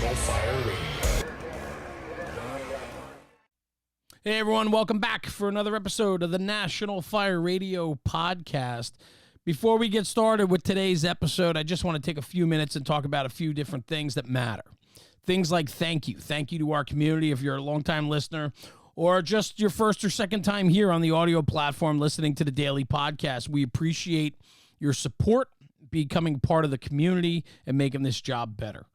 National Fire Radio. Hey everyone, welcome back for another episode of the National Fire Radio podcast. Before we get started with today's episode, I just want to take a few minutes and talk about a few different things that matter. Things like thank you. Thank you to our community if you're a longtime listener or just your first or second time here on the audio platform listening to the daily podcast. We appreciate your support, becoming part of the community, and making this job better.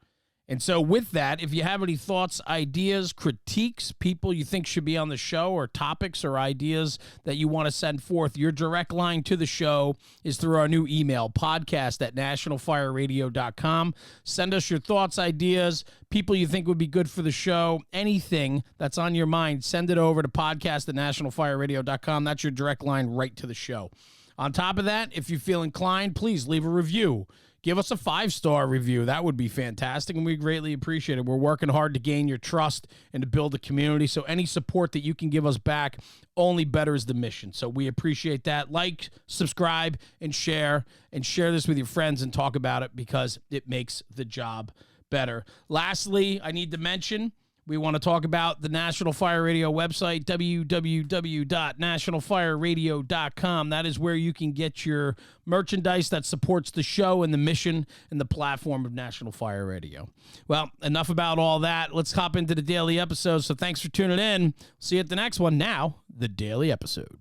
And so with that, if you have any thoughts, ideas, critiques, people you think should be on the show, or topics or ideas that you want to send forth, your direct line to the show is through our new email, podcast@nationalfireradio.com. Send us your thoughts, ideas, people you think would be good for the show, anything that's on your mind, send it over to podcast@nationalfireradio.com. That's your direct line right to the show. On top of that, if you feel inclined, please leave a review. Give us a 5-star review. That would be fantastic, and we greatly appreciate it. We're working hard to gain your trust and to build a community, so any support that you can give us back only betters the mission. So we appreciate that. Like, subscribe, and share this with your friends and talk about it because it makes the job better. Lastly, I need to mention, we want to talk about the National Fire Radio website, www.nationalfireradio.com. That is where you can get your merchandise that supports the show and the mission and the platform of National Fire Radio. Well, enough about all that. Let's hop into the daily episode. So thanks for tuning in. See you at the next one. Now, the daily episode.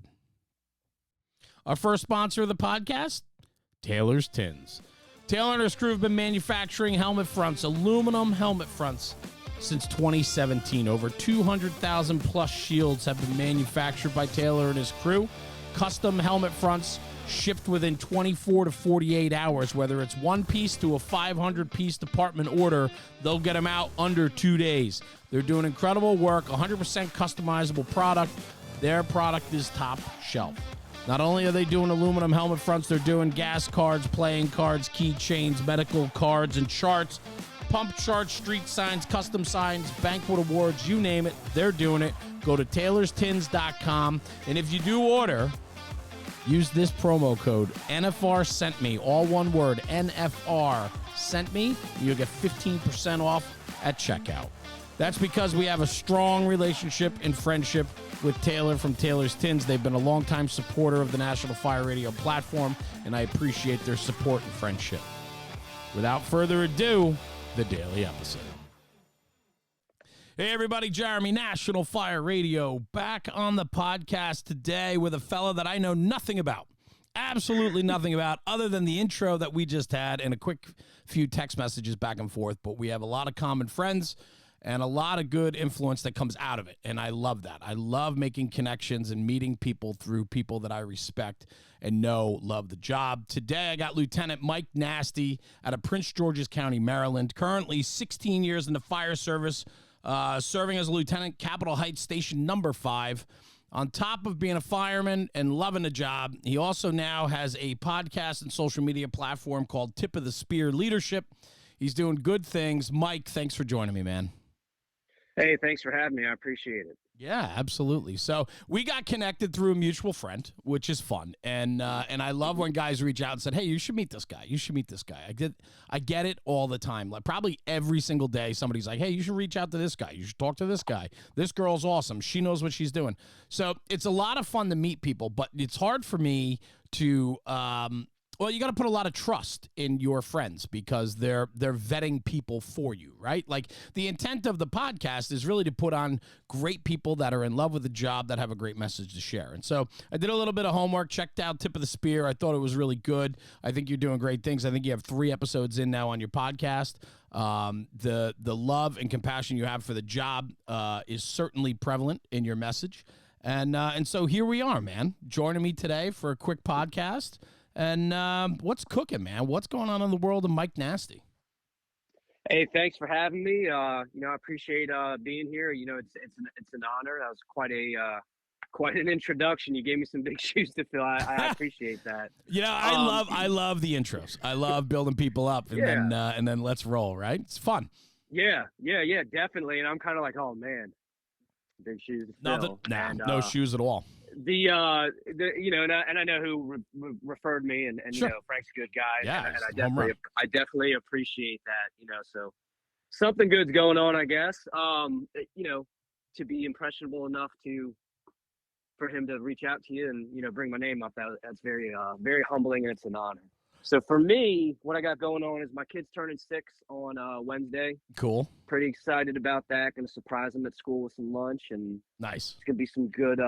Our first sponsor of the podcast, Taylor's Tins. Taylor and his crew have been manufacturing helmet fronts, aluminum helmet fronts, since 2017. Over 200,000 plus shields have been manufactured by Taylor and his crew. Custom helmet fronts shipped within 24 to 48 hours. Whether it's one piece to a 500-piece department order, they'll get them out under 2 days. They're doing incredible work, 100% customizable product. Their product is top shelf. Not only are they doing aluminum helmet fronts, they're doing gas cards, playing cards, keychains, medical cards, and charts. Pump charts, street signs, custom signs, banquet awards, you name it, they're doing it. Go to taylorstins.com, and if you do order, use this promo code, NFR sent me, all one word, NFR sent me, and you'll get 15% off at checkout. That's because we have a strong relationship and friendship with Taylor from Taylor's Tins. They've been a longtime supporter of the National Fire Radio platform, and I appreciate their support and friendship. Without further ado, the daily episode. Hey everybody, Jeremy, National Fire Radio, back on the podcast today with a fella that I know nothing about, absolutely nothing about, other than the intro that we just had and a quick few text messages back and forth. But we have a lot of common friends and a lot of good influence that comes out of it, and I love that. I love making connections and meeting people through people that I respect and know love the job. Today, I got Lieutenant Mike Nasti out of Prince George's County, Maryland, currently 16 years in the fire service, serving as a lieutenant, Capitol Heights Station Number 5. On top of being a fireman and loving the job, he also now has a podcast and social media platform called Tip of the Spear Leadership. He's doing good things. Mike, thanks for joining me, man. Hey, thanks for having me. I appreciate it. Yeah, absolutely. So we got connected through a mutual friend, which is fun. And I love when guys reach out and said, hey, you should meet this guy. You should meet this guy. I get it all the time. Like probably every single day, somebody's like, hey, you should reach out to this guy. You should talk to this guy. This girl's awesome. She knows what she's doing. So it's a lot of fun to meet people, but it's hard for me to, well, you got to put a lot of trust in your friends because they're vetting people for you, right? Like the intent of the podcast is really to put on great people that are in love with the job that have a great message to share. And so I did a little bit of homework, checked out Tip of the Spear. I thought it was really good. I think you're doing great things. I think you have 3 episodes in now on your podcast. The love and compassion you have for the job is certainly prevalent in your message. And so here we are, man, joining me today for a quick podcast. And what's cooking, man? What's going on in the world of Mike Nasti? Hey, thanks for having me. I appreciate being here. It's an honor. That was quite an introduction. You gave me some big shoes to fill. I appreciate that. I love the intros. I love building people up, and then let's roll. Right? It's fun. Yeah, definitely. And I'm kind of like, oh man, big shoes to fill. No shoes at all. And I know who referred me, and sure. Frank's a good guy, yeah, and I definitely appreciate that. So something good's going on, I guess. You know, to be impressionable enough to for him to reach out to you and bring my name up, that's very humbling, and it's an honor. So for me, what I got going on is my kid's turning 6 on Wednesday. Cool. Pretty excited about that. Going to surprise him at school with some lunch, and Nice. it's going to be some good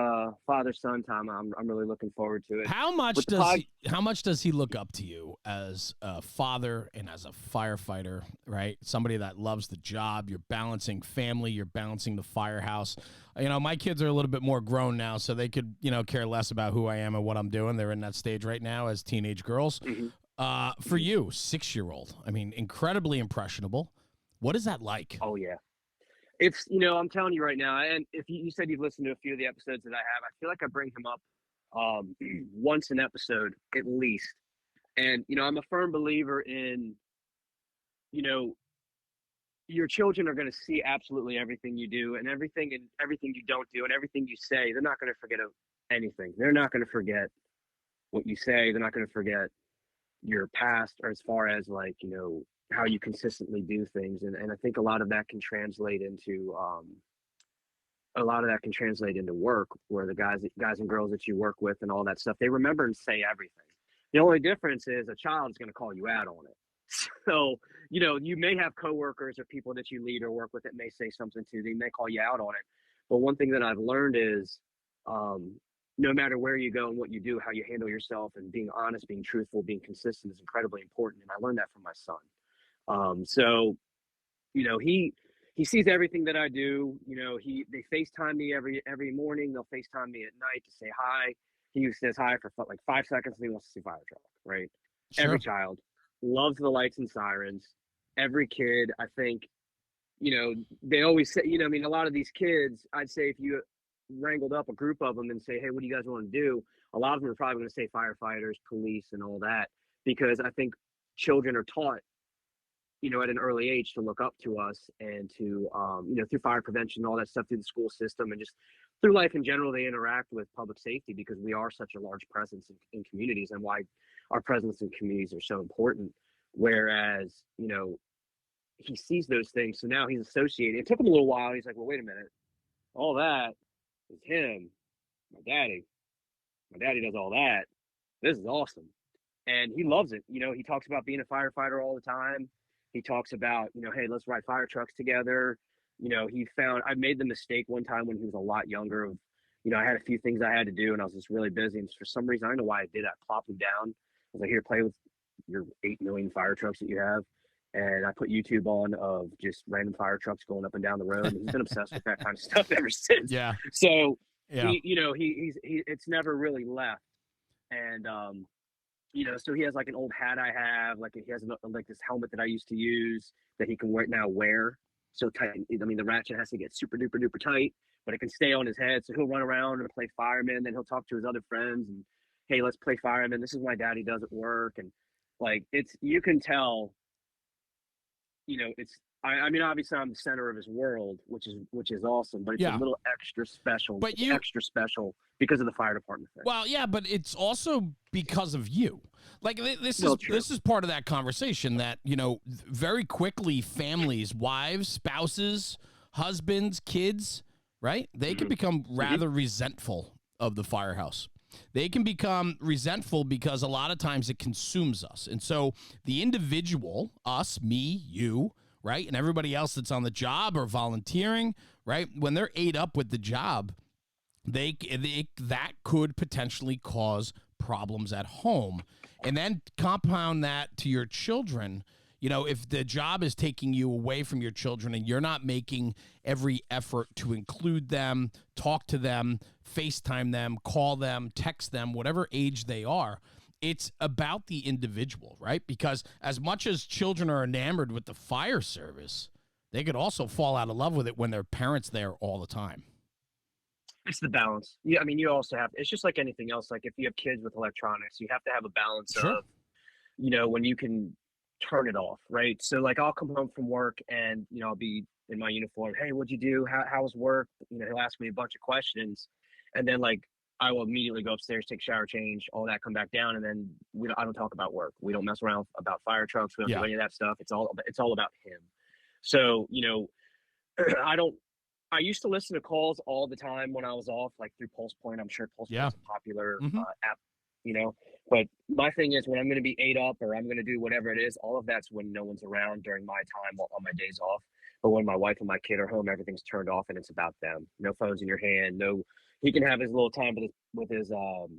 father-son time. I'm really looking forward to it. How much does he look up to you as a father and as a firefighter, right? Somebody that loves the job. You're balancing family, you're balancing the firehouse. My kids are a little bit more grown now, so they could, care less about who I am and what I'm doing. They're in that stage right now as teenage girls. Mm-hmm. For you, 6-year-old, I mean, incredibly impressionable. What is that like? Oh yeah. It's, I'm telling you right now, and if you said you've listened to a few of the episodes that I have, I feel like I bring him up once an episode at least. And, I'm a firm believer in, your children are going to see absolutely everything you do and everything you don't do and everything you say. They're not going to forget anything. They're not going to forget what you say. They're not going to forget your past, or as far as like, how you consistently do things. And I think a lot of that can translate into work, where the guys and girls that you work with and all that stuff, they remember and say everything. The only difference is a child is going to call you out on it. So, you may have coworkers or people that you lead or work with that may say something to you. They may call you out on it. But one thing that I've learned is no matter where you go and what you do, how you handle yourself and being honest, being truthful, being consistent is incredibly important. And I learned that from my son. So, he sees everything that I do. They FaceTime me every morning. They'll FaceTime me at night to say hi. He says hi for like 5 seconds and he wants to see fire truck, right? Sure. Every child loves the lights and sirens. Every kid, I think, they always say, a lot of these kids, I'd say if you wrangled up a group of them and say, hey, what do you guys want to do? A lot of them are probably going to say firefighters, police, and all that, because I think children are taught, at an early age to look up to us and to, through fire prevention, all that stuff through the school system and just through life in general, they interact with public safety because we are such a large presence in communities, and why our presence in communities are so important. Whereas, he sees those things. So now he's associated. It took him a little while. He's like, well, wait a minute. All that is him, my daddy. My daddy does all that. This is awesome. And he loves it. He talks about being a firefighter all the time. He talks about, hey, let's ride fire trucks together. I made the mistake one time when he was a lot younger of, I had a few things I had to do and I was just really busy. And for some reason, I don't know why I did. I plopped him down. I was like, here, play with your 8 million fire trucks that you have. And I put YouTube on of just random fire trucks going up and down the road. And he's been obsessed with that kind of stuff ever since. Yeah. So, yeah. He's it's never really left. And, so he has like an old hat I have, like he has like this helmet that I used to use that he can wear so tight. I mean, the ratchet has to get super duper duper tight, but it can stay on his head. So he'll run around and play fireman. Then he'll talk to his other friends and, hey, let's play fireman. This is my daddy does at work. And like, you can tell, I mean, obviously I'm the center of his world, which is awesome, but it's a little extra special. But extra special because of the fire department thing. Well, yeah, but it's also because of you. Like this is part of that conversation that, very quickly families, wives, spouses, husbands, kids, right? They can become rather resentful of the firehouse. They can become resentful because a lot of times it consumes us. And so the individual, us, me, you, right, and everybody else that's on the job or volunteering, right, when they're ate up with the job, that could potentially cause problems at home. And then compound that to your children. If the job is taking you away from your children and you're not making every effort to include them, talk to them, FaceTime them, call them, text them, whatever age they are, it's about the individual, right? Because as much as children are enamored with the fire service, they could also fall out of love with it when their parents there all the time. It's the balance. Yeah, I mean, you also have, it's just like anything else. Like if you have kids with electronics, you have to have a balance of, when you can turn it off, right? So like I'll come home from work and, I'll be in my uniform. Hey, what'd you do? How was work? He'll ask me a bunch of questions. And then like, I will immediately go upstairs, take a shower, change, all that, come back down. And then I don't talk about work. We don't mess around about fire trucks. We don't do any of that stuff. It's all about him. So, I don't I used to listen to calls all the time when I was off, like through Pulse Point. I'm sure Pulse Yeah. Point's a popular Hmm. app, you know. But my thing is, when I'm going to be ate up or I'm going to do whatever it is, all of that's when no one's around during my time on my days off. But when my wife and my kid are home, everything's turned off and it's about them. No phones in your hand. No, he can have his little time with his iPad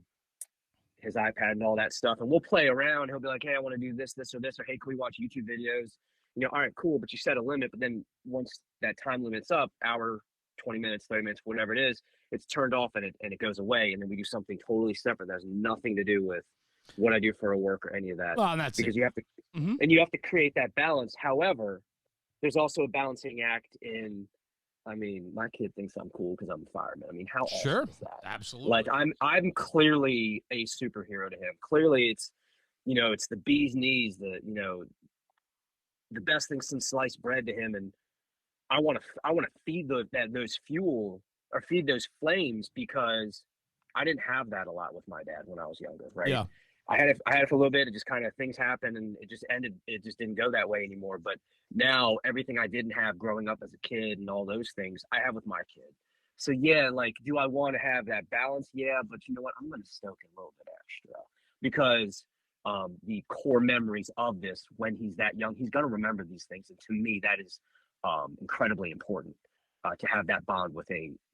and all that stuff, and we'll play around. He'll be like, "Hey, I want to do this, this, or this," or "Hey, can we watch YouTube videos?" All right, cool, but you set a limit. But then once that time limit's up, hour, 20 minutes, 30 minutes, whatever it is, it's turned off and it goes away, and then we do something totally separate that has nothing to do with what I do for a work or any of that, Well, and that's it. because you have to Hmm. and you have to create that balance. However, there's also a balancing act in. I mean, my kid thinks I'm cool because I'm a fireman. I mean, how awesome Sure. is that? Like, Absolutely. I'm clearly a superhero to him. Clearly, it's the bee's knees, the best thing since sliced bread to him, and I want to feed those fuel or feed those flames, because I didn't have that a lot with my dad when I was younger, right? Yeah. I had it for a little bit. It just kind of things happened and it just ended. It just didn't go that way anymore. But now everything I didn't have growing up as a kid and all those things I have with my kid. So yeah, like, do I want to have that balance? Yeah, but you know what? I'm going to stoke it a little bit extra, because the core memories of this, when he's that young, he's going to remember these things, and to me, that is incredibly important, to have that bond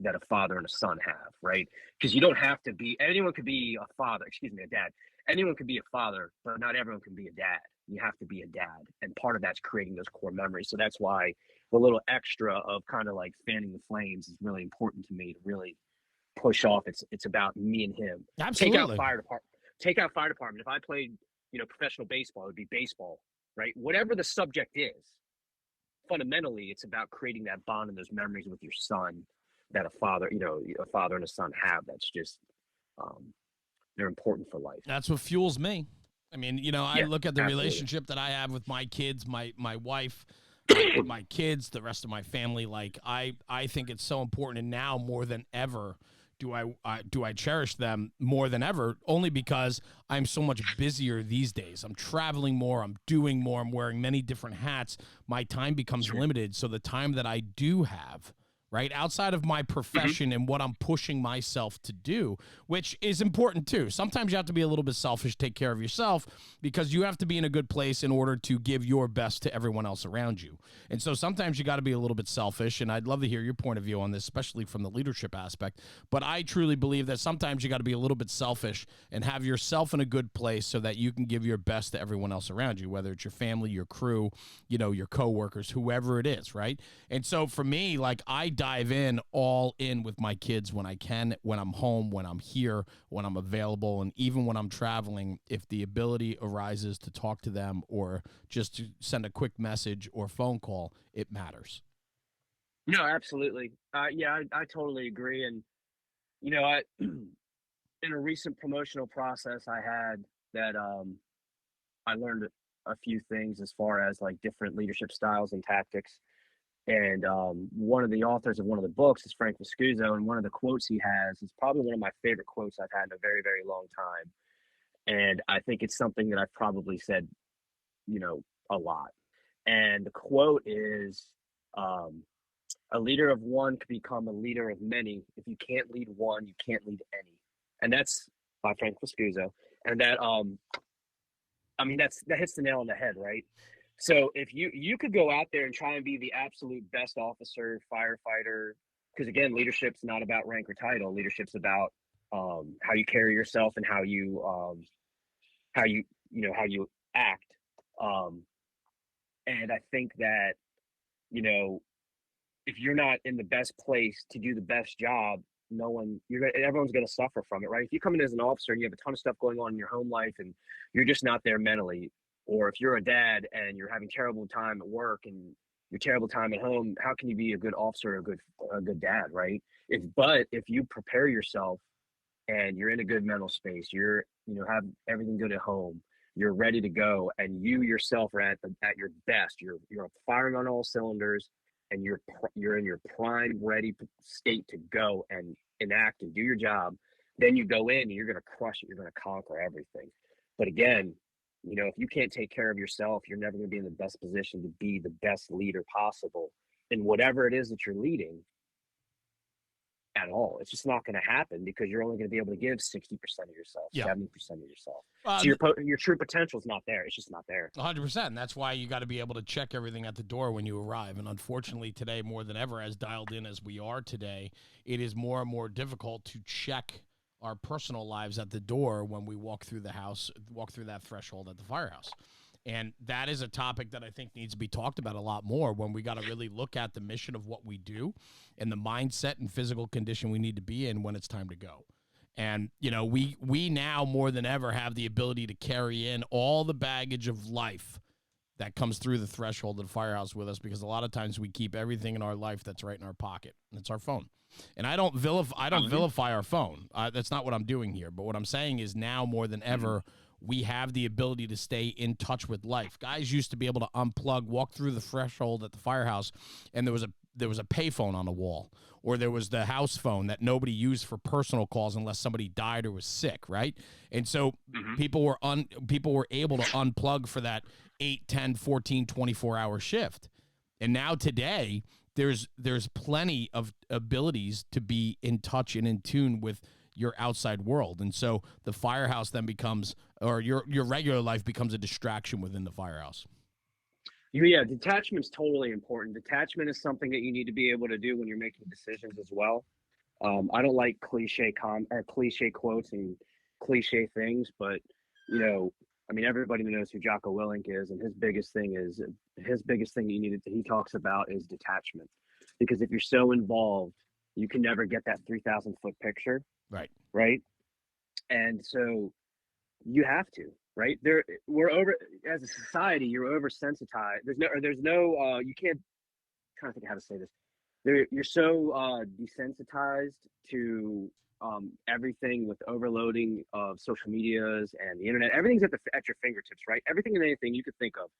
that a father and a son have, right? Because you don't have to be. Anyone could be a father. Excuse me, a dad. Anyone can be a father, but not everyone can be a dad. You have to be a dad, and part of that's creating those core memories. So that's why the little extra of kind of like fanning the flames is really important to me to really push off. It's about me and him. Take out Absolutely. fire department. Take out fire department. If I played, professional baseball, it would be baseball, right? Whatever the subject is, fundamentally, it's about creating that bond and those memories with your son that a father and a son have. That's just, um, they're important for life. That's what fuels me. I mean, I Yeah, look at the absolutely. relationship that I have with my kids, my wife, my kids, the rest of my family. Like I think it's so important, and now more than ever do I cherish them more than ever, only because I'm so much busier these days. I'm traveling more, I'm doing more, I'm wearing many different hats. My time becomes Sure. limited, so the time that I do have, right outside of my Hmm. profession and what I'm pushing myself to do, which is important too. Sometimes you have to be a little bit selfish, take care of yourself, because you have to be in a good place in order to give your best to everyone else around you. And so sometimes you got to be a little bit selfish. And I'd love to hear your point of view on this, especially from the leadership aspect. But I truly believe that sometimes you got to be a little bit selfish and have yourself in a good place so that you can give your best to everyone else around you, whether it's your family, your crew, your coworkers, whoever it is, right? And so for me, like, I dive in all in with my kids when I can, when I'm home, when I'm here, when I'm available, and even when I'm traveling. If the ability arises to talk to them or just to send a quick message or phone call, it matters. No, absolutely. Yeah, I totally agree. And I in a recent promotional process I had, that I learned a few things as far as like different leadership styles and tactics. And one of the authors of one of the books is Frank Viscuso, and one of the quotes he has is probably one of my favorite quotes I've had in a very, very long time. And I think it's something that I've probably said, a lot. And the quote is, um, "A leader of one can become a leader of many. If you can't lead one, you can't lead any." And that's by Frank Viscuso. And I mean, that hits the nail on the head, right? So if you could go out there and try and be the absolute best officer, firefighter, because again, leadership's not about rank or title. Leadership's about how you carry yourself and how you act. Um, and I think that you know if you're not in the best place to do the best job, everyone's gonna suffer from it, right? If you come in as an officer and you have a ton of stuff going on in your home life and you're just not there mentally, or if you're a dad and you're having terrible time at work and your terrible time at home, how can you be a good officer or a good dad, right? If you prepare yourself and you're in a good mental space, have everything good at home, you're ready to go, and you yourself are at your best. You're firing on all cylinders, and you're in your prime ready state to go and enact and do your job. Then you go in and you're going to crush it. You're going to conquer everything. But again, If you can't take care of yourself, you're never going to be in the best position to be the best leader possible in whatever it is that you're leading at all. It's just not going to happen because you're only going to be able to give 60% of yourself, Yeah. 70% of yourself. Uh, So your true potential is not there. It's just not there. 100%. And that's why you got to be able to check everything at the door when you arrive. And unfortunately, today, more than ever, as dialed in as we are today, it is more and more difficult to check our personal lives at the door when we walk through the house, walk through that threshold at the firehouse. And that is a topic that I think needs to be talked about a lot more when we got to really look at the mission of what we do and the mindset and physical condition we need to be in when it's time to go. And, we now more than ever have the ability to carry in all the baggage of life that comes through the threshold of the firehouse with us, because a lot of times we keep everything in our life that's right in our pocket. And it's our phone. And I don't vilify our phone. That's not what I'm doing here. But what I'm saying is now more than ever, we have the ability to stay in touch with life. Guys used to be able to unplug, walk through the threshold at the firehouse, and there was a payphone on the wall, or there was the house phone that nobody used for personal calls unless somebody died or was sick, right? And so people were able to unplug for that 8, 10, 14, 24-hour shift. And now today, there's plenty of abilities to be in touch and in tune with your outside world. And so the firehouse then becomes, or your regular life becomes, a distraction within the firehouse. Yeah, detachment's totally important. Detachment is something that you need to be able to do when you're making decisions as well. I don't like cliche quotes and cliche things, but everybody knows who Jocko Willink is, and his biggest thing he talks about is detachment. Because if you're so involved, you can never get that 3,000-foot picture. Right. Right. And so you have to, right? We're over, as a society, you're oversensitized. You can't, trying to think how to say this. You're so desensitized to everything with overloading of social medias and the internet. Everything's at your fingertips, right? Everything and anything you could think of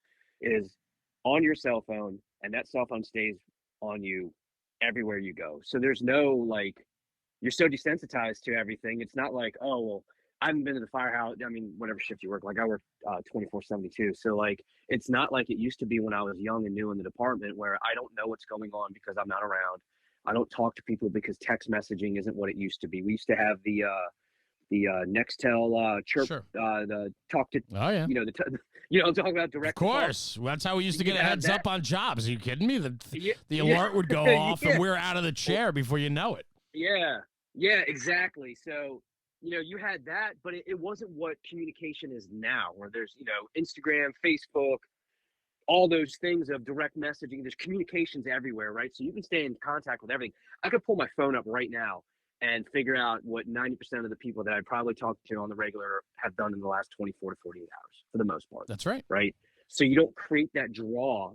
is on your cell phone, and that cell phone stays on you everywhere you go. So there's no you're so desensitized to everything. It's not like, oh, well, I haven't been to the firehouse. I mean, whatever shift you work, I work 24/72. So it's not like it used to be when I was young and new in the department, where I don't know what's going on because I'm not around. I don't talk to people because text messaging isn't what it used to be. We used to have the Nextel chirp, Sure. the talk to, oh yeah, I'm talking about direct. Of course, that's how we used to get a heads up on jobs. Are you kidding me? The yeah. alert would go off, and we're out of the chair before you know it. Yeah, exactly. So you had that, but it wasn't what communication is now, where there's Instagram, Facebook, all those things of direct messaging. There's communications everywhere, right? So you can stay in contact with everything. I could pull my phone up right now and figure out what 90% of the people that I probably talk to on the regular have done in the last 24 to 48 hours, for the most part. That's right. Right. So you don't create that draw.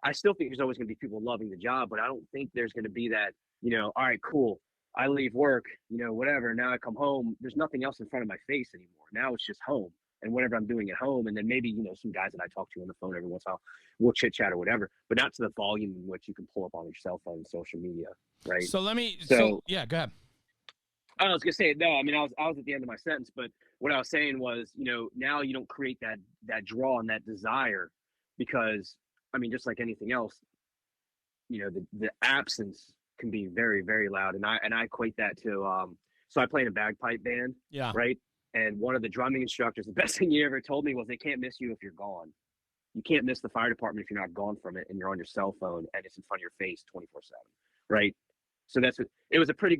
I still think there's always going to be people loving the job, but I don't think there's going to be that, all right, cool. I leave work, whatever. Now I come home. There's nothing else in front of my face anymore. Now it's just home and whatever I'm doing at home. And then maybe, some guys that I talk to on the phone every once in a while, we'll chit chat or whatever, but not to the volume in which you can pull up on your cell phone and social media. Right. So yeah, go ahead. I was gonna say no. I mean, I was at the end of my sentence, but what I was saying was, now you don't create that draw and that desire, because I mean, just like anything else, the absence can be very, very loud, and I equate that to so I play in a bagpipe band, Yeah, right. And one of the drumming instructors, the best thing he ever told me was, they can't miss you if you're gone. You can't miss the fire department if you're not gone from it and you're on your cell phone and it's in front of your face 24/7, right? So it was a pretty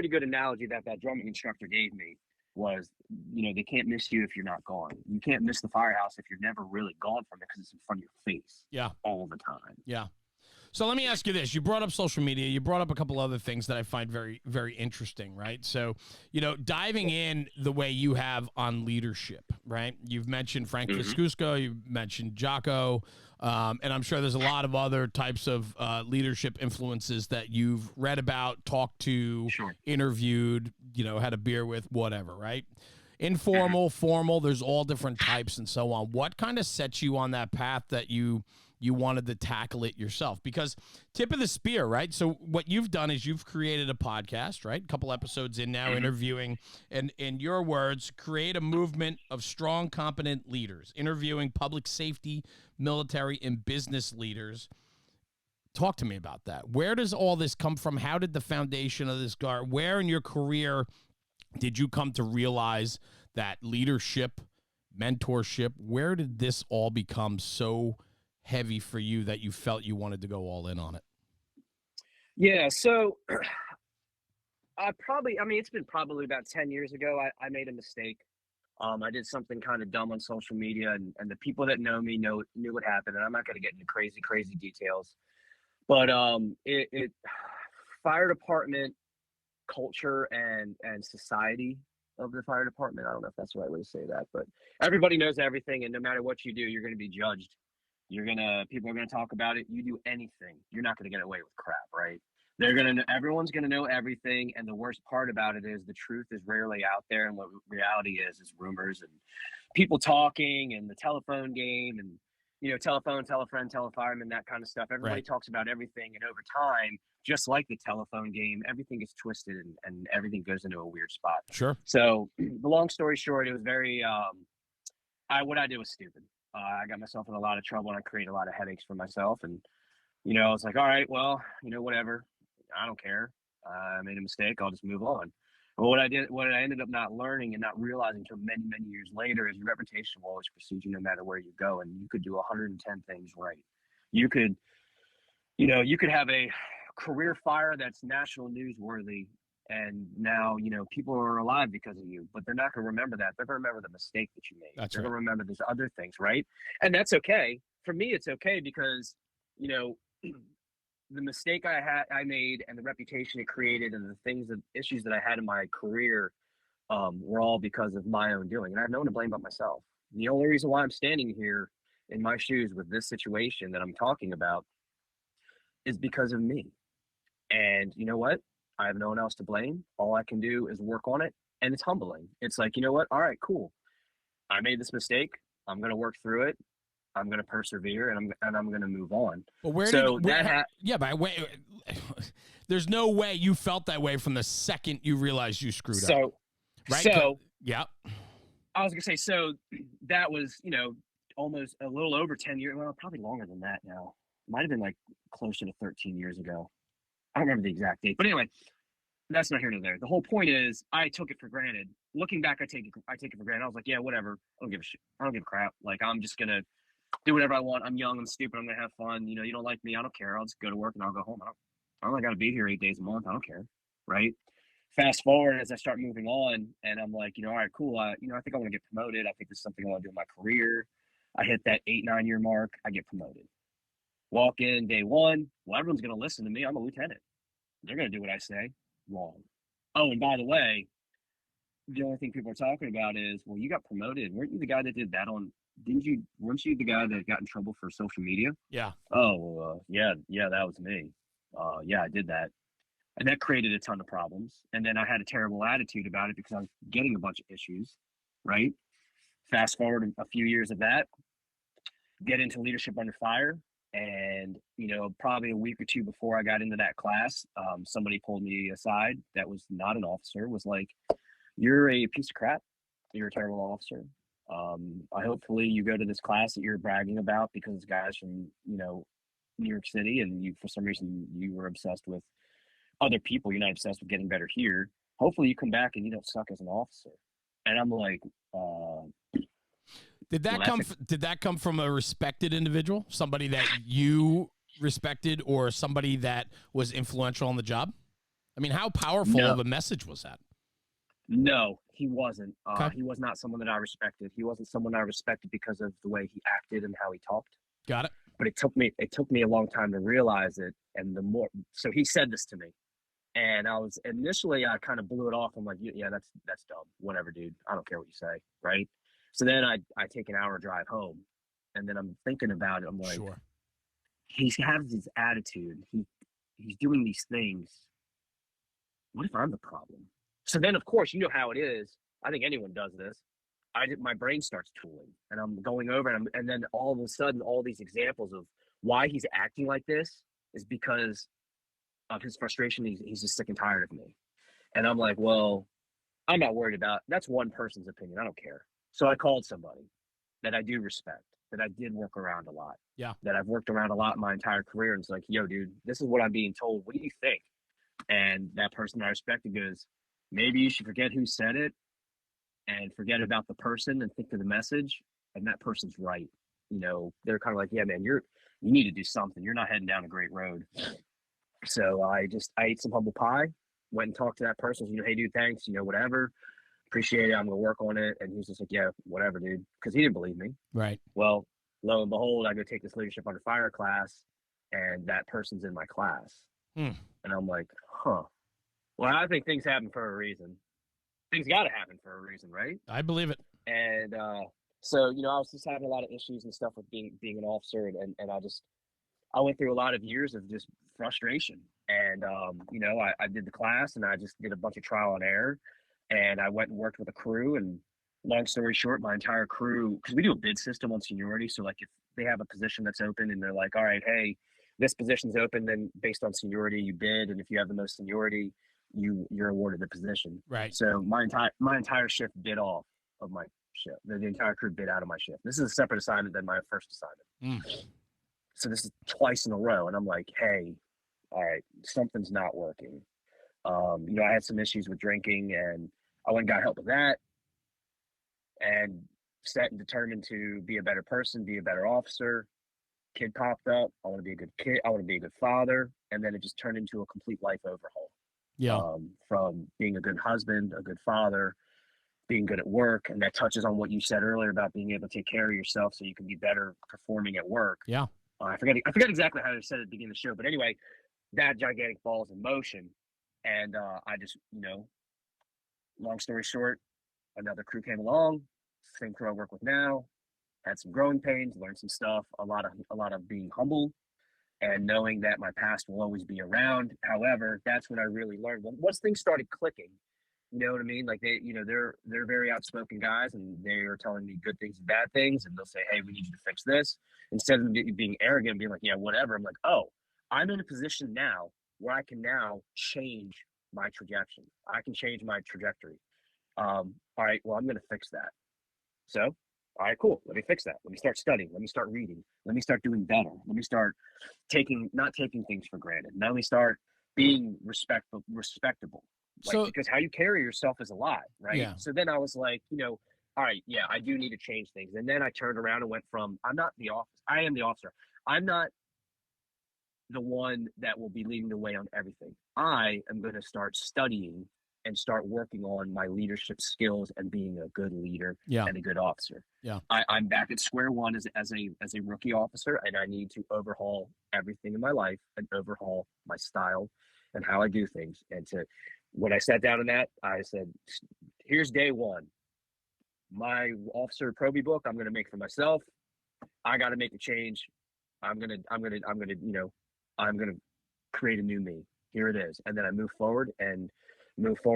good analogy that drumming instructor gave me, was, they can't miss you if you're not gone. You can't miss the firehouse if you're never really gone from it, because it's in front of your face. Yeah. All the time. Yeah. So let me ask you this. You brought up social media. You brought up a couple other things that I find very, very interesting, right? So, diving in the way you have on leadership, right? You've mentioned Frank Viscusco. You've mentioned Jocko. And I'm sure there's a lot of other types of leadership influences that you've read about, talked to, interviewed, had a beer with, whatever, right? Informal, formal, there's all different types and so on. What kind of sets you on that path that you you wanted to tackle it yourself. Because tip of the spear, right? So what you've done is you've created a podcast, right? A couple episodes in now, interviewing, and in your words, create a movement of strong, competent leaders, interviewing public safety, military, and business leaders. Talk to me about that. Where does all this come from? How did the foundation of this go? Where in your career did you come to realize that leadership, mentorship, where did this all become so heavy for you that you felt you wanted to go all in on it? Yeah, so I mean, it's been probably about 10 years ago. I made a mistake. I did something kind of dumb on social media, and the people that know me knew what happened. And I'm not going to get into crazy details, but it fire department culture and society of the fire department. I don't know if that's the right way to say that, but everybody knows everything, and no matter what you do, you're going to be judged. People are gonna talk about it. You do anything, you're not gonna get away with crap, right? Everyone's gonna know everything, and the worst part about it is the truth is rarely out there, and what reality is rumors and people talking and the telephone game and telephone, tell a friend, tell a fireman, that kind of stuff. Everybody Right. talks about everything, and over time, just like the telephone game, everything gets twisted and everything goes into a weird spot. Sure. So the long story short, it was very what I did was stupid. I got myself in a lot of trouble and I created a lot of headaches for myself. And, I was like, all right, well, whatever. I don't care. I made a mistake. I'll just move on. But what I ended up not learning and not realizing until many years later is your reputation will always precede you no matter where you go. And you could do 110 things right. You could have a career fire that's national newsworthy. And now, people are alive because of you, but they're not going to remember that. They're going to remember the mistake that you made. That's They're right. going to remember there's other things, right? And that's okay. For me, it's okay because, the mistake I made and the reputation it created and the issues that I had in my career were all because of my own doing. And I have no one to blame but myself. The only reason why I'm standing here in my shoes with this situation that I'm talking about is because of me. And you know what? I have no one else to blame. All I can do is work on it. And it's humbling. It's like, you know what? All right, cool. I made this mistake. I'm going to work through it. I'm going to persevere and I'm going to move on. But there's no way you felt that way from the second you realized you screwed up. Right? Yeah. I was going to say, so that was, almost a little over 10 years. Well, probably longer than that now. Might have been like closer to 13 years ago. I don't remember the exact date, but anyway, that's not here nor there. The whole point is I took it for granted. Looking back, I take it for granted. I was like, yeah, whatever. I don't give a shit. I don't give a crap. Like, I'm just going to do whatever I want. I'm young. I'm stupid. I'm going to have fun. You don't like me. I don't care. I'll just go to work and I'll go home. I don't got to be here 8 days a month. I don't care. Right. Fast forward as I start moving on and I'm like, all right, cool. I think I want to get promoted. I think this is something I want to do in my career. I hit that 8-9 year mark. I get promoted. Walk in day one. Well, everyone's going to listen to me. I'm a lieutenant. They're going to do what I say. Wrong. Oh, and by the way, the only thing people are talking about is, well, you got promoted. Weren't you the guy that did that weren't you the guy that got in trouble for social media? Yeah. Oh, yeah, that was me. Yeah, I did that. And that created a ton of problems. And then I had a terrible attitude about it because I was getting a bunch of issues, right? Fast forward a few years of that, get into leadership under fire. And, probably a week or two before I got into that class, somebody pulled me aside that was not an officer, was like, you're a piece of crap. You're a terrible officer. Hopefully you go to this class that you're bragging about because it's guys from, New York City and for some reason you were obsessed with other people. You're not obsessed with getting better here. Hopefully you come back and you don't suck as an officer. And I'm like, Did that come from a respected individual, somebody that you respected, or somebody that was influential on the job? I mean, how powerful of a message was that? No, he wasn't. Okay. He was not someone that I respected. He wasn't someone I respected because of the way he acted and how he talked. Got it. But it took me a long time to realize it. And so he said this to me, and initially I kind of blew it off. I'm like, yeah, that's dumb. Whatever, dude. I don't care what you say, right? So then I take an hour drive home, and then I'm thinking about it. I'm like, sure. He has this attitude. He's doing these things. What if I'm the problem? So then, of course, you know how it is. I think anyone does this. My brain starts tooling, and I'm going over, and then all of a sudden, all these examples of why he's acting like this is because of his frustration. He's just sick and tired of me. And I'm like, well, I'm not worried about that's one person's opinion. I don't care. So I called somebody that I do respect, that I did work around a lot, Yeah. that I've worked around a lot my entire career. And it's like, yo, dude, this is what I'm being told. What do you think? And that person I respected goes, maybe you should forget who said it and forget about the person and think of the message. And that person's right. You know, they're kind of like, yeah, man, you need to do something. You're not heading down a great road. So I ate some humble pie, went and talked to that person. You know, hey, dude, thanks. You know, whatever. Appreciate it. I'm gonna work on it. And he's just like, yeah, whatever, dude, because he didn't believe me. Right. Well, lo and behold, I go take this leadership under fire class, and that person's in my class, and I'm like, huh. Well, I think things happen for a reason. Things got to happen for a reason, right? I believe it. And so, you know, I was just having a lot of issues and stuff with being an officer, and I went through a lot of years of just frustration. And you know, I did the class, and I just did a bunch of trial and error, and I went and worked with a crew. And long story short, my entire crew, because we do a bid system on seniority, so like if they have a position that's open and they're like, all right, hey, this position's open, then based on seniority you bid, and if you have the most seniority, you're awarded the position. Right. So my entire shift bid off of my shift. The entire crew bid out of my shift. This is a separate assignment than my first assignment. So this is twice in a row, and I'm like, hey, all right, something's not working. You know, I had some issues with drinking, and I went and got help with that, and set and determined to be a better person, be a better officer. Kid popped up. I want to be a good kid. I want to be a good father, and then it just turned into a complete life overhaul. Yeah. From being a good husband, a good father, being good at work, and that touches on what you said earlier about being able to take care of yourself so you can be better performing at work. Yeah. I forget exactly how I said it at the beginning of the show, but anyway, that gigantic ball is in motion, and I just, you know, long story short, another crew came along, same crew I work with now, had some growing pains, learned some stuff, a lot of being humble, and knowing that my past will always be around. However, that's when I really learned. Once things started clicking, you know what I mean? Like they're very outspoken guys, and they are telling me good things and bad things, and they'll say, "Hey, we need you to fix this." Instead of being arrogant and being like, "Yeah, whatever," I'm like, "Oh, I'm in a position now where I can now change my trajectory. I can change my trajectory. All right, well, I'm going to fix that. So, all right, cool. Let me fix that. Let me start studying. Let me start reading. Let me start doing better. Let me start not taking things for granted. Let me start being respectable. Like, So because how you carry yourself is a lot, right? Yeah. So then I was like, you know, all right, yeah, I do need to change things. And then I turned around and went from, I'm not the officer. I am the officer. I'm not the one that will be leading the way on everything. I am going to start studying and start working on my leadership skills and being a good leader Yeah. and a good officer. Yeah. I'm back at square one as a rookie officer, and I need to overhaul everything in my life and overhaul my style and how I do things. And when I sat down on that, I said, here's day one. My officer probie book I'm going to make for myself. I got to make a change. I'm going to create a new me. Here it is. And then I move forward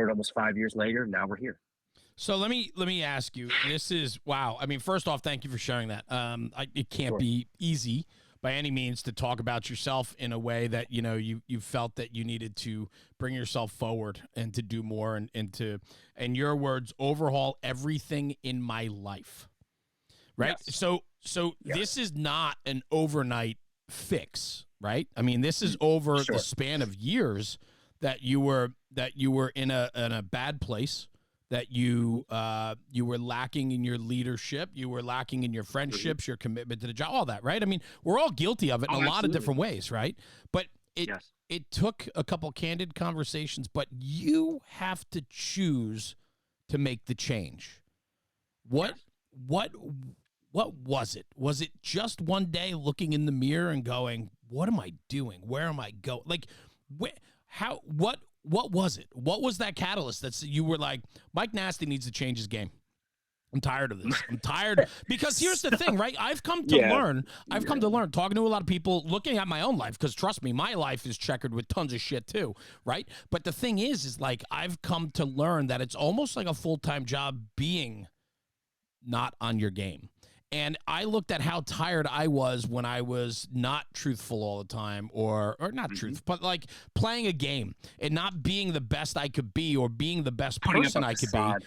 almost 5 years later. Now we're here. So let me ask you. This is wow. I mean, first off, thank you for sharing that. It can't be easy by any means to talk about yourself in a way that you felt that you needed to bring yourself forward and to do more and to, in your words, overhaul everything in my life. Right. Yes. So this is not an overnight fix, right? I mean, this is over the span of years that you were in a bad place, that you were lacking in your leadership, you were lacking in your friendships, your commitment to the job, all that, right? I mean, we're all guilty of it in a lot of different ways, right? But it took a couple candid conversations, but you have to choose to make the change. What was it? Was it just one day looking in the mirror and going, "What am I doing? Where am I going?" Like, what was it? What was that catalyst that you were like, Mike Nasti needs to change his game? I'm tired of this. I'm tired. Because here's the thing, right? I've come to learn talking to a lot of people, looking at my own life, because trust me, my life is checkered with tons of shit too, right? But the thing is like, I've come to learn that it's almost like a full-time job being not on your game. And I looked at how tired I was when I was not truthful all the time, or not truthful, but like playing a game and not being the best I could be, or being the best Putting up person a I could be. facade.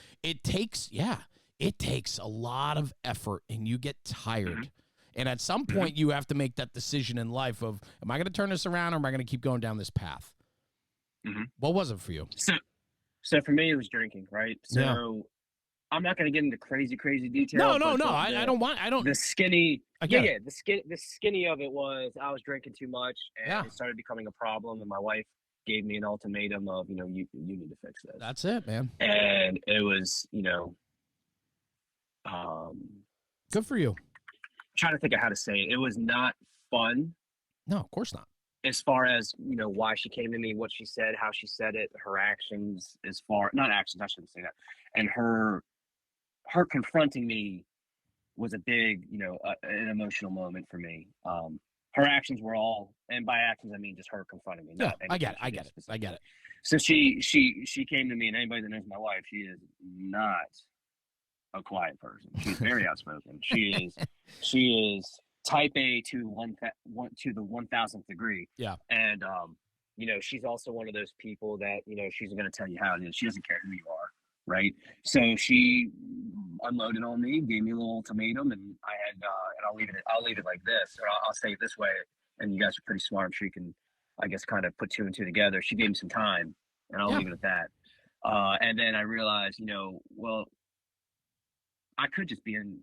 It takes a lot of effort, and you get tired. And at some point, you have to make that decision in life of, am I going to turn this around, or am I going to keep going down this path? What was it for you? So for me, it was drinking, right? So Yeah. I'm not going to get into crazy No, detail. no, But no. I don't want. I don't. the skinny. I get it. The skinny of it was I was drinking too much, and Yeah. it started becoming a problem. And my wife gave me an ultimatum of, you need to fix this. That's it, man. And it was, Good for you. trying to think of how to say it. It was not fun. No, of course not. As far as, why she came to me, what she said, how she said it, her actions, not actions, I shouldn't say that. And her confronting me was a big, an emotional moment for me. Her actions were all, and by actions, I mean just her confronting me. Yeah, I get it. So she came to me, and anybody that knows my wife, she is not a quiet person. She's very outspoken. She is type A to the 1000th degree. Yeah. And she's also one of those people that, she's going to tell you how it is. She doesn't care who you are, right? So she unloaded on me, gave me a little ultimatum, and I had and I'll leave it like this, or I'll say it this way, and you guys are pretty smart. I'm sure you can, I guess, kind of put two and two together. She gave me some time, and I'll leave it at that. And then I realized, well, I could just be in,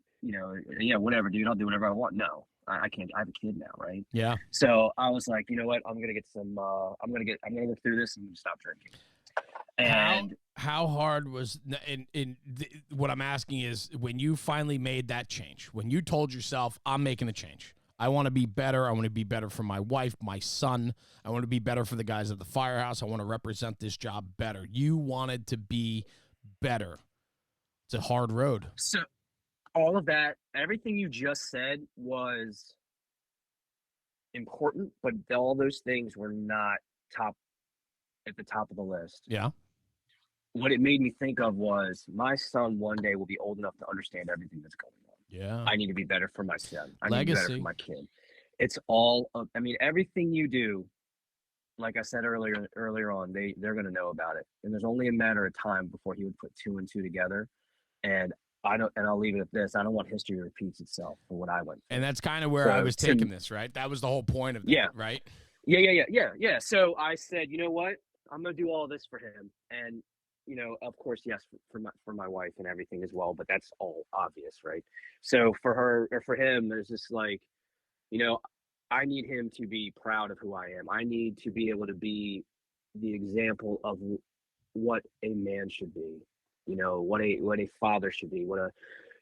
whatever, dude, I'll do whatever I want. No, I can't. I have a kid now, right? Yeah. So I was like, you know what? I'm gonna get some. I'm gonna look through this and stop drinking. And how hard was what I'm asking is, when you finally made that change, when you told yourself, I'm making a change. I want to be better. I want to be better for my wife, my son. I want to be better for the guys at the firehouse. I want to represent this job better. You wanted to be better. It's a hard road. So all of that, everything you just said was important, but all those things were not at the top of the list. Yeah. What it made me think of was, my son one day will be old enough to understand everything that's going on. Yeah. I need to be better for my son. I Legacy. need to be better for my kid. It's all everything you do, like I said earlier on, they're going to know about it. And there's only a matter of time before he would put two and two together. And I'll leave it at this. I don't want history to repeat itself for what I went through. And that's kind of where I was taking this, right? That was the whole point of that, right? Yeah. So I said, you know what? I'm going to do all this for him. And, of course, yes, for my wife and everything as well, but that's all obvious, right? So for her, or for him, there's this like, I need him to be proud of who I am. I need to be able to be the example of what a man should be, what a father should be, what a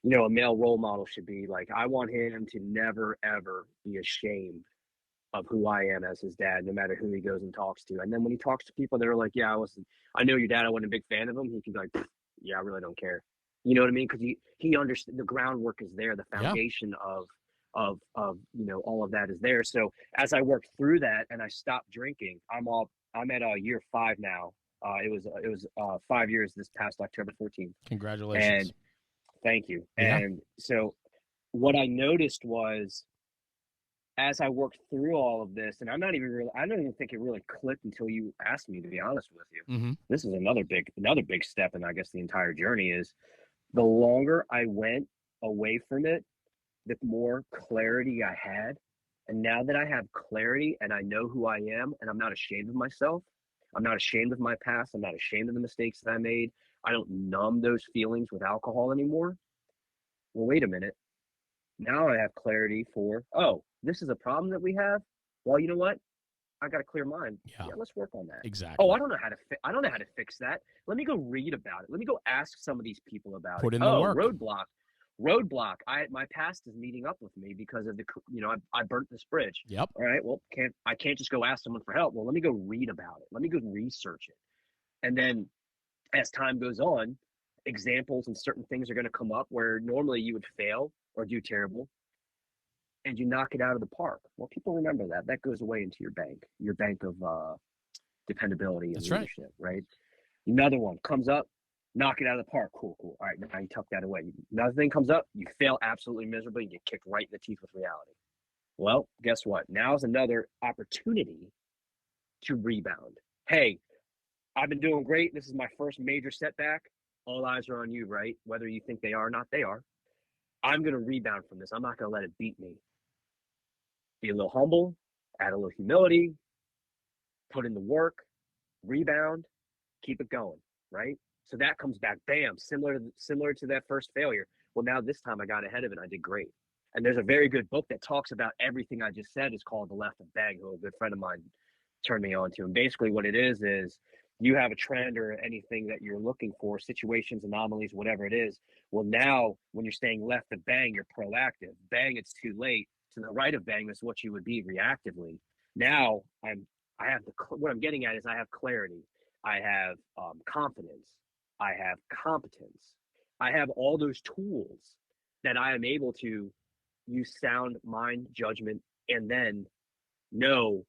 male role model should be. Like, I want him to never, ever be ashamed of who I am as his dad, no matter who he goes and talks to. And then when he talks to people that are like, yeah, I know your dad, I wasn't a big fan of him, he can be like, yeah, I really don't care. You know what I mean? Because he understands the groundwork is there, the foundation of all of that is there. So as I worked through that and I stopped drinking, I'm at year 5 now. It was 5 years this past October 14th. Congratulations. And thank you. Yeah. And so what I noticed was, as I worked through all of this, and I don't even think it really clicked until you asked me, to be honest with you. Mm-hmm. This is another big step in, I guess, the entire journey. Is the longer I went away from it, the more clarity I had. And now that I have clarity and I know who I am, and I'm not ashamed of myself, I'm not ashamed of my past, I'm not ashamed of the mistakes that I made, I don't numb those feelings with alcohol anymore. Well, wait a minute. Now I have clarity for, this is a problem that we have. Well, you know what? I got a clear mind. Yeah, let's work on that. Exactly. Oh, I don't know how to fix that. Let me go read about it. Let me go ask some of these people about it. Put in the work. Roadblock. My past is meeting up with me because of I burnt this bridge. Yep. All right. Well, I can't just go ask someone for help. Well, let me go read about it. Let me go research it. And then as time goes on, examples and certain things are going to come up where normally you would fail or do terrible, and you knock it out of the park. Well, people remember that. That goes away into your bank of dependability and leadership, right? Another one comes up, Knock it out of the park. Cool, cool. All right, now you tuck that away. Another thing comes up, you fail absolutely miserably and get kicked right in the teeth with reality. Well, guess what? Now's another opportunity to rebound. Hey, I've been doing great. This is my first major setback. All eyes are on you, right? Whether you think they are or not, they are. I'm going to rebound from this. I'm not going to let it beat me. Be a little humble, add a little humility, put in the work, rebound, keep it going, right? So that comes back, bam, similar to that first failure. Well, now this time I got ahead of it. I did great. And there's a very good book that talks about everything I just said. It's called The Left of Bang, who a good friend of mine turned me on to. And basically what it is you have a trend or anything that you're looking for, situations, anomalies, whatever it is. Well, now when you're staying left of bang, you're proactive. Bang, it's too late. To the right of bang is what you would be reactively. Now what I'm getting at is I have clarity. I have confidence. I have competence. I have all those tools that I am able to use sound mind judgment and then know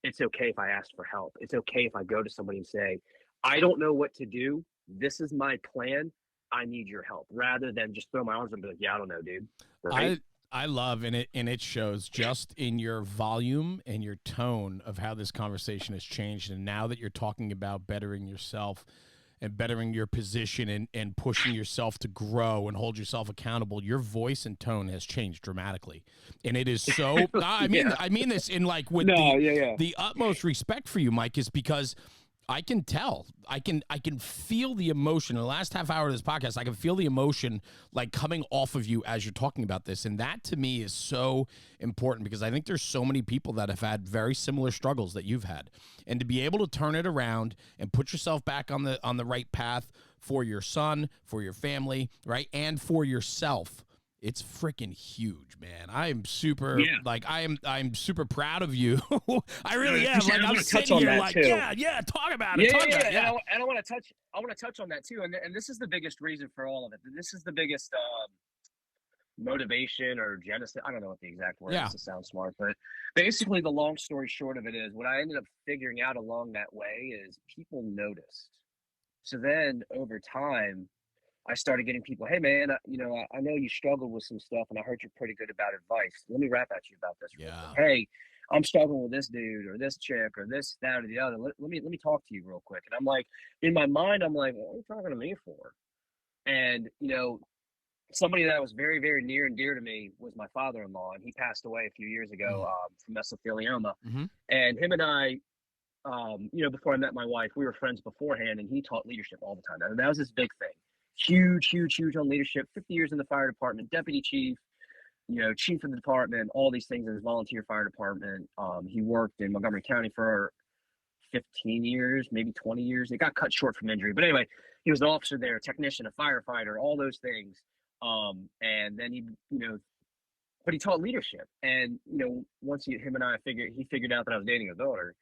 it's okay if I ask for help. It's okay if I go to somebody and say, I don't know what to do. This is my plan. I need your help, rather than just throw my arms up and be like, yeah, I don't know, dude. Right? I love, and it shows just in your volume and your tone of how this conversation has changed. And now that you're talking about bettering yourself and bettering your position and pushing yourself to grow and hold yourself accountable, your voice and tone has changed dramatically. And it is so Yeah. I mean this in like with No, yeah. the utmost respect for you, Mike, is because I can tell. I can feel the emotion. In the last half hour of this podcast, I can feel the emotion like coming off of you as you're talking about this. And that to me is so important because I think there's so many people that have had very similar struggles that you've had. And to be able to turn it around and put yourself back on the right path for your son, for your family, right? And for yourself. It's freaking huge, man. I'm super I'm super proud of you. I really am. Like I'm sitting here like, too. Talk about it. Yeah, Talk yeah, about it. yeah. Yeah. And I want to touch on that too. And this is the biggest reason for all of it. This is the biggest motivation or genesis. I don't know what the exact word is to sound smart, but basically the long story short of it is what I ended up figuring out along that way is people noticed. So then over time, I started getting people, hey man, I know you struggled with some stuff, and I heard you're pretty good about advice. Let me rap at you about this. Yeah. Hey, I'm struggling with this dude or this chick or this, that, or the other. Let me talk to you real quick. And I'm like, in my mind, I'm like, what are you talking to me for? And somebody that was very, very near and dear to me was my father-in-law, and he passed away a few years ago from mesothelioma. Mm-hmm. And him and I, before I met my wife, we were friends beforehand, and he taught leadership all the time. And that was his big thing. Huge, huge, huge on leadership. 50 years in the fire department, deputy chief, chief of the department, all these things in his volunteer fire department. He worked in Montgomery County for 15 years, maybe 20 years. It got cut short from injury. But anyway, he was an officer there, a technician, a firefighter, all those things. And then but he taught leadership. And, once him and I he figured out that I was dating his daughter,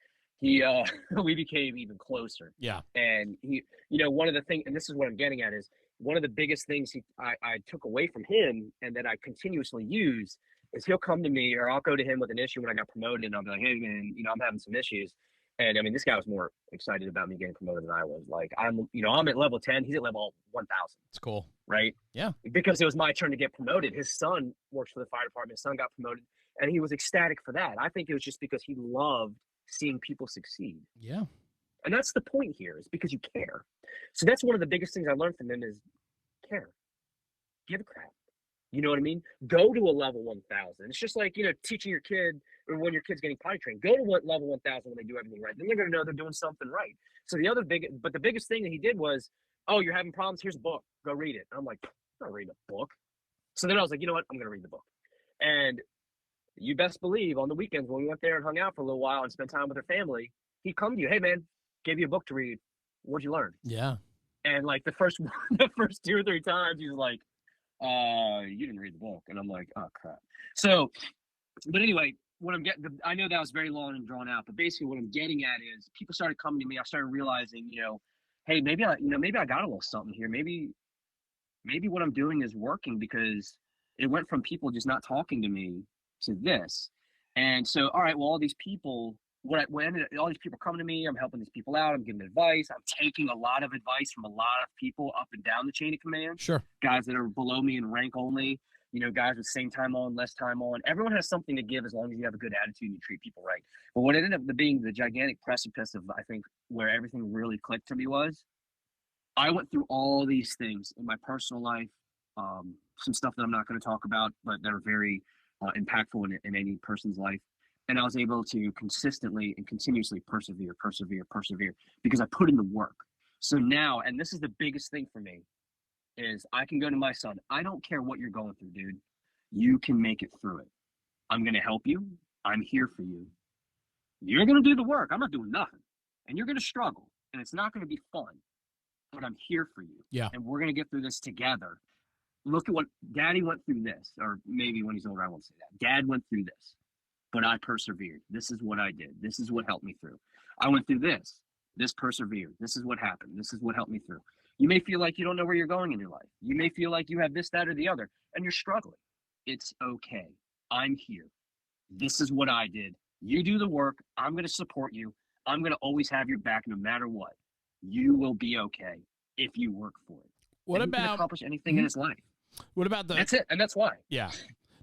we became even closer. Yeah. And he, one of the things, and this is what I'm getting at, is one of the biggest things I took away from him and that I continuously use is he'll come to me or I'll go to him with an issue when I got promoted and I'll be like, hey man, I'm having some issues. And I mean, this guy was more excited about me getting promoted than I was. Like I'm at level 10, he's at level 1000. It's cool. Right? Yeah. Because it was my turn to get promoted. His son works for the fire department. His son got promoted and he was ecstatic for that. I think it was just because he loved seeing people succeed. Yeah. And that's the point here, is because you care. So that's one of the biggest things I learned from him is care. Give a crap. You know what I mean? Go to a level 1000. It's just like, teaching your kid or when your kid's getting potty trained, go to level 1000 when they do everything right. Then they're going to know they're doing something right. So the biggest thing that he did was, oh, you're having problems? Here's a book. Go read it. And I'm like, I'm not reading a book. So then I was like, you know what? I'm going to read the book. And you best believe on the weekends when we went there and hung out for a little while and spent time with her family, he'd come to you, hey man, gave you a book to read. What'd you learn? Yeah. And like the first 2 or 3 times, he was like, you didn't read the book. And I'm like, oh crap. So, but anyway, I know that was very long and drawn out, but basically what I'm getting at is people started coming to me. I started realizing, hey, maybe I got a little something here. Maybe what I'm doing is working, because it went from people just not talking to me to this. And so, all right, well, all these people when all these people come to me, I'm helping these people out. I'm giving advice. I'm taking a lot of advice from a lot of people up and down the chain of command. Sure. Guys that are below me in rank only. Guys with same time on, less time on. Everyone has something to give as long as you have a good attitude and you treat people right. But what ended up being the gigantic precipice of, I think, where everything really clicked for me was I went through all these things in my personal life, some stuff that I'm not going to talk about, but that are very impactful in any person's life. And I was able to consistently and continuously persevere because I put in the work. So now, and this is the biggest thing for me, is I can go to my son. I don't care what you're going through, dude. You can make it through it. I'm going to help you. I'm here for you. You're going to do the work. I'm not doing nothing. And you're going to struggle. And it's not going to be fun. But I'm here for you. Yeah. And we're going to get through this together. Look at what Daddy went through this. Or maybe when he's older, I won't say that. Dad went through this. But I persevered. This is what I did. This is what helped me through. I went through this. This persevered. This is what happened. This is what helped me through. You may feel like you don't know where you're going in your life. You may feel like you have this, that, or the other, and you're struggling. It's okay. I'm here. This is what I did. You do the work. I'm going to support you. I'm going to always have your back no matter what. You will be okay if you work for it. What and about he can accomplish anything in his life? What about That's it, and that's why. Yeah.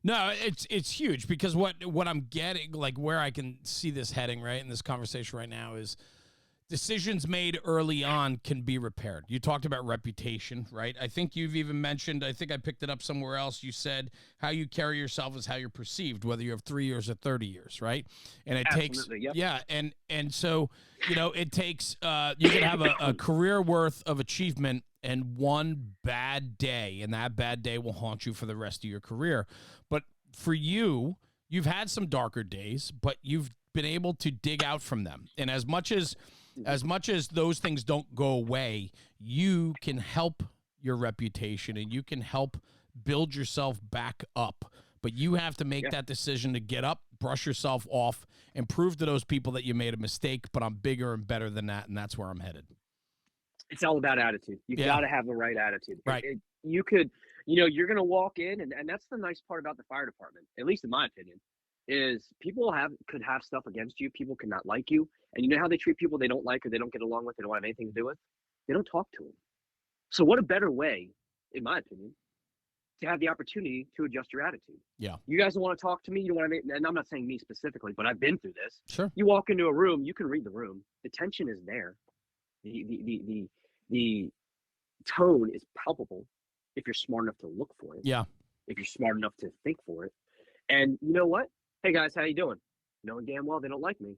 No, it's huge because what I'm getting, like where I can see this heading right in this conversation right now is decisions made early on can be repaired. You talked about reputation, right? I think you've even mentioned, I think I picked it up somewhere else. You said how you carry yourself is how you're perceived, whether you have 3 years or 30 years, right? And it Absolutely, takes, yep. yeah. And so, it takes, you can have a career worth of achievement and one bad day, and that bad day will haunt you for the rest of your career. But for you, you've had some darker days, but you've been able to dig out from them. And as much as those things don't go away, you can help your reputation and you can help build yourself back up. But you have to make that decision to get up, brush yourself off, and prove to those people that you made a mistake, but I'm bigger and better than that, and that's where I'm headed. It's all about attitude. You got to have the right attitude. Right. You could, you're going to walk in, and that's the nice part about the fire department, at least in my opinion, is people could have stuff against you. People could not like you. And you know how they treat people they don't like or they don't get along with, they don't have anything to do with? They don't talk to them. So what a better way, in my opinion, to have the opportunity to adjust your attitude. Yeah. You guys don't want to talk to me. You don't want to, and I'm not saying me specifically, but I've been through this. Sure. You walk into a room, you can read the room. The tension is there. The tone is palpable if you're smart enough to look for it. Yeah. If you're smart enough to think for it. And you know what? Hey guys, how you doing? Knowing damn well they don't like me.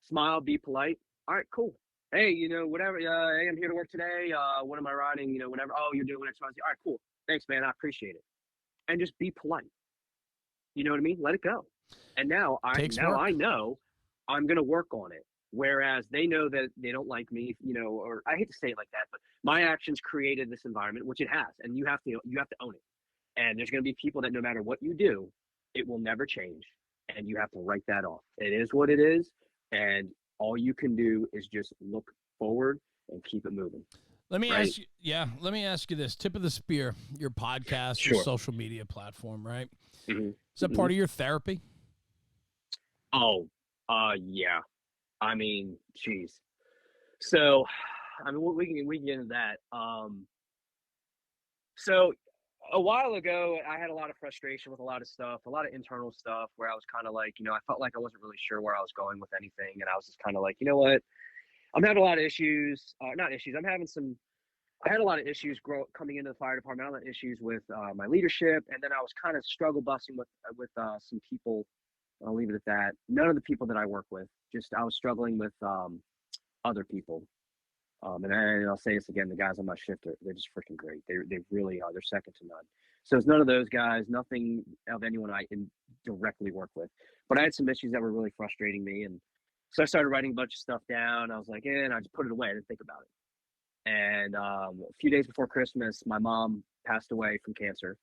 Smile, be polite. All right, cool. Hey, whatever. Hey, I'm here to work today. What am I riding? Whatever. Oh, you're doing X, Y, Z. All right, cool. Thanks, man. I appreciate it. And just be polite. You know what I mean? Let it go. And now I know I'm going to work on it. Whereas they know that they don't like me, or I hate to say it like that, but my actions created this environment, which it has, and you have to own it. And there's going to be people that no matter what you do, it will never change, and you have to write that off. It is what it is, and all you can do is just look forward and keep it moving. Let me ask you, let me ask you this. Tip of the spear, your podcast, your social media platform, right? Mm-hmm. Is that part of your therapy? Oh, yeah. I mean, geez. So, we can get into that. So a while ago, I had a lot of frustration with a lot of stuff, a lot of internal stuff where I was kind of like, I felt like I wasn't really sure where I was going with anything. And I was just kind of like, you know what? I'm having a lot of issues, not issues. I had a lot of issues coming into the fire department. I had issues with my leadership. And then I was kind of struggle busting with some people. I'll leave it at that. None of the people that I work with, just I was struggling with other people. And I'll say this again, the guys on my shift, they're just freaking great. They really are. They're second to none. So it's none of those guys, nothing of anyone I can directly work with. But I had some issues that were really frustrating me. And so I started writing a bunch of stuff down. I was like, and I just put it away. I didn't think about it. And a few days before Christmas, my mom passed away from cancer.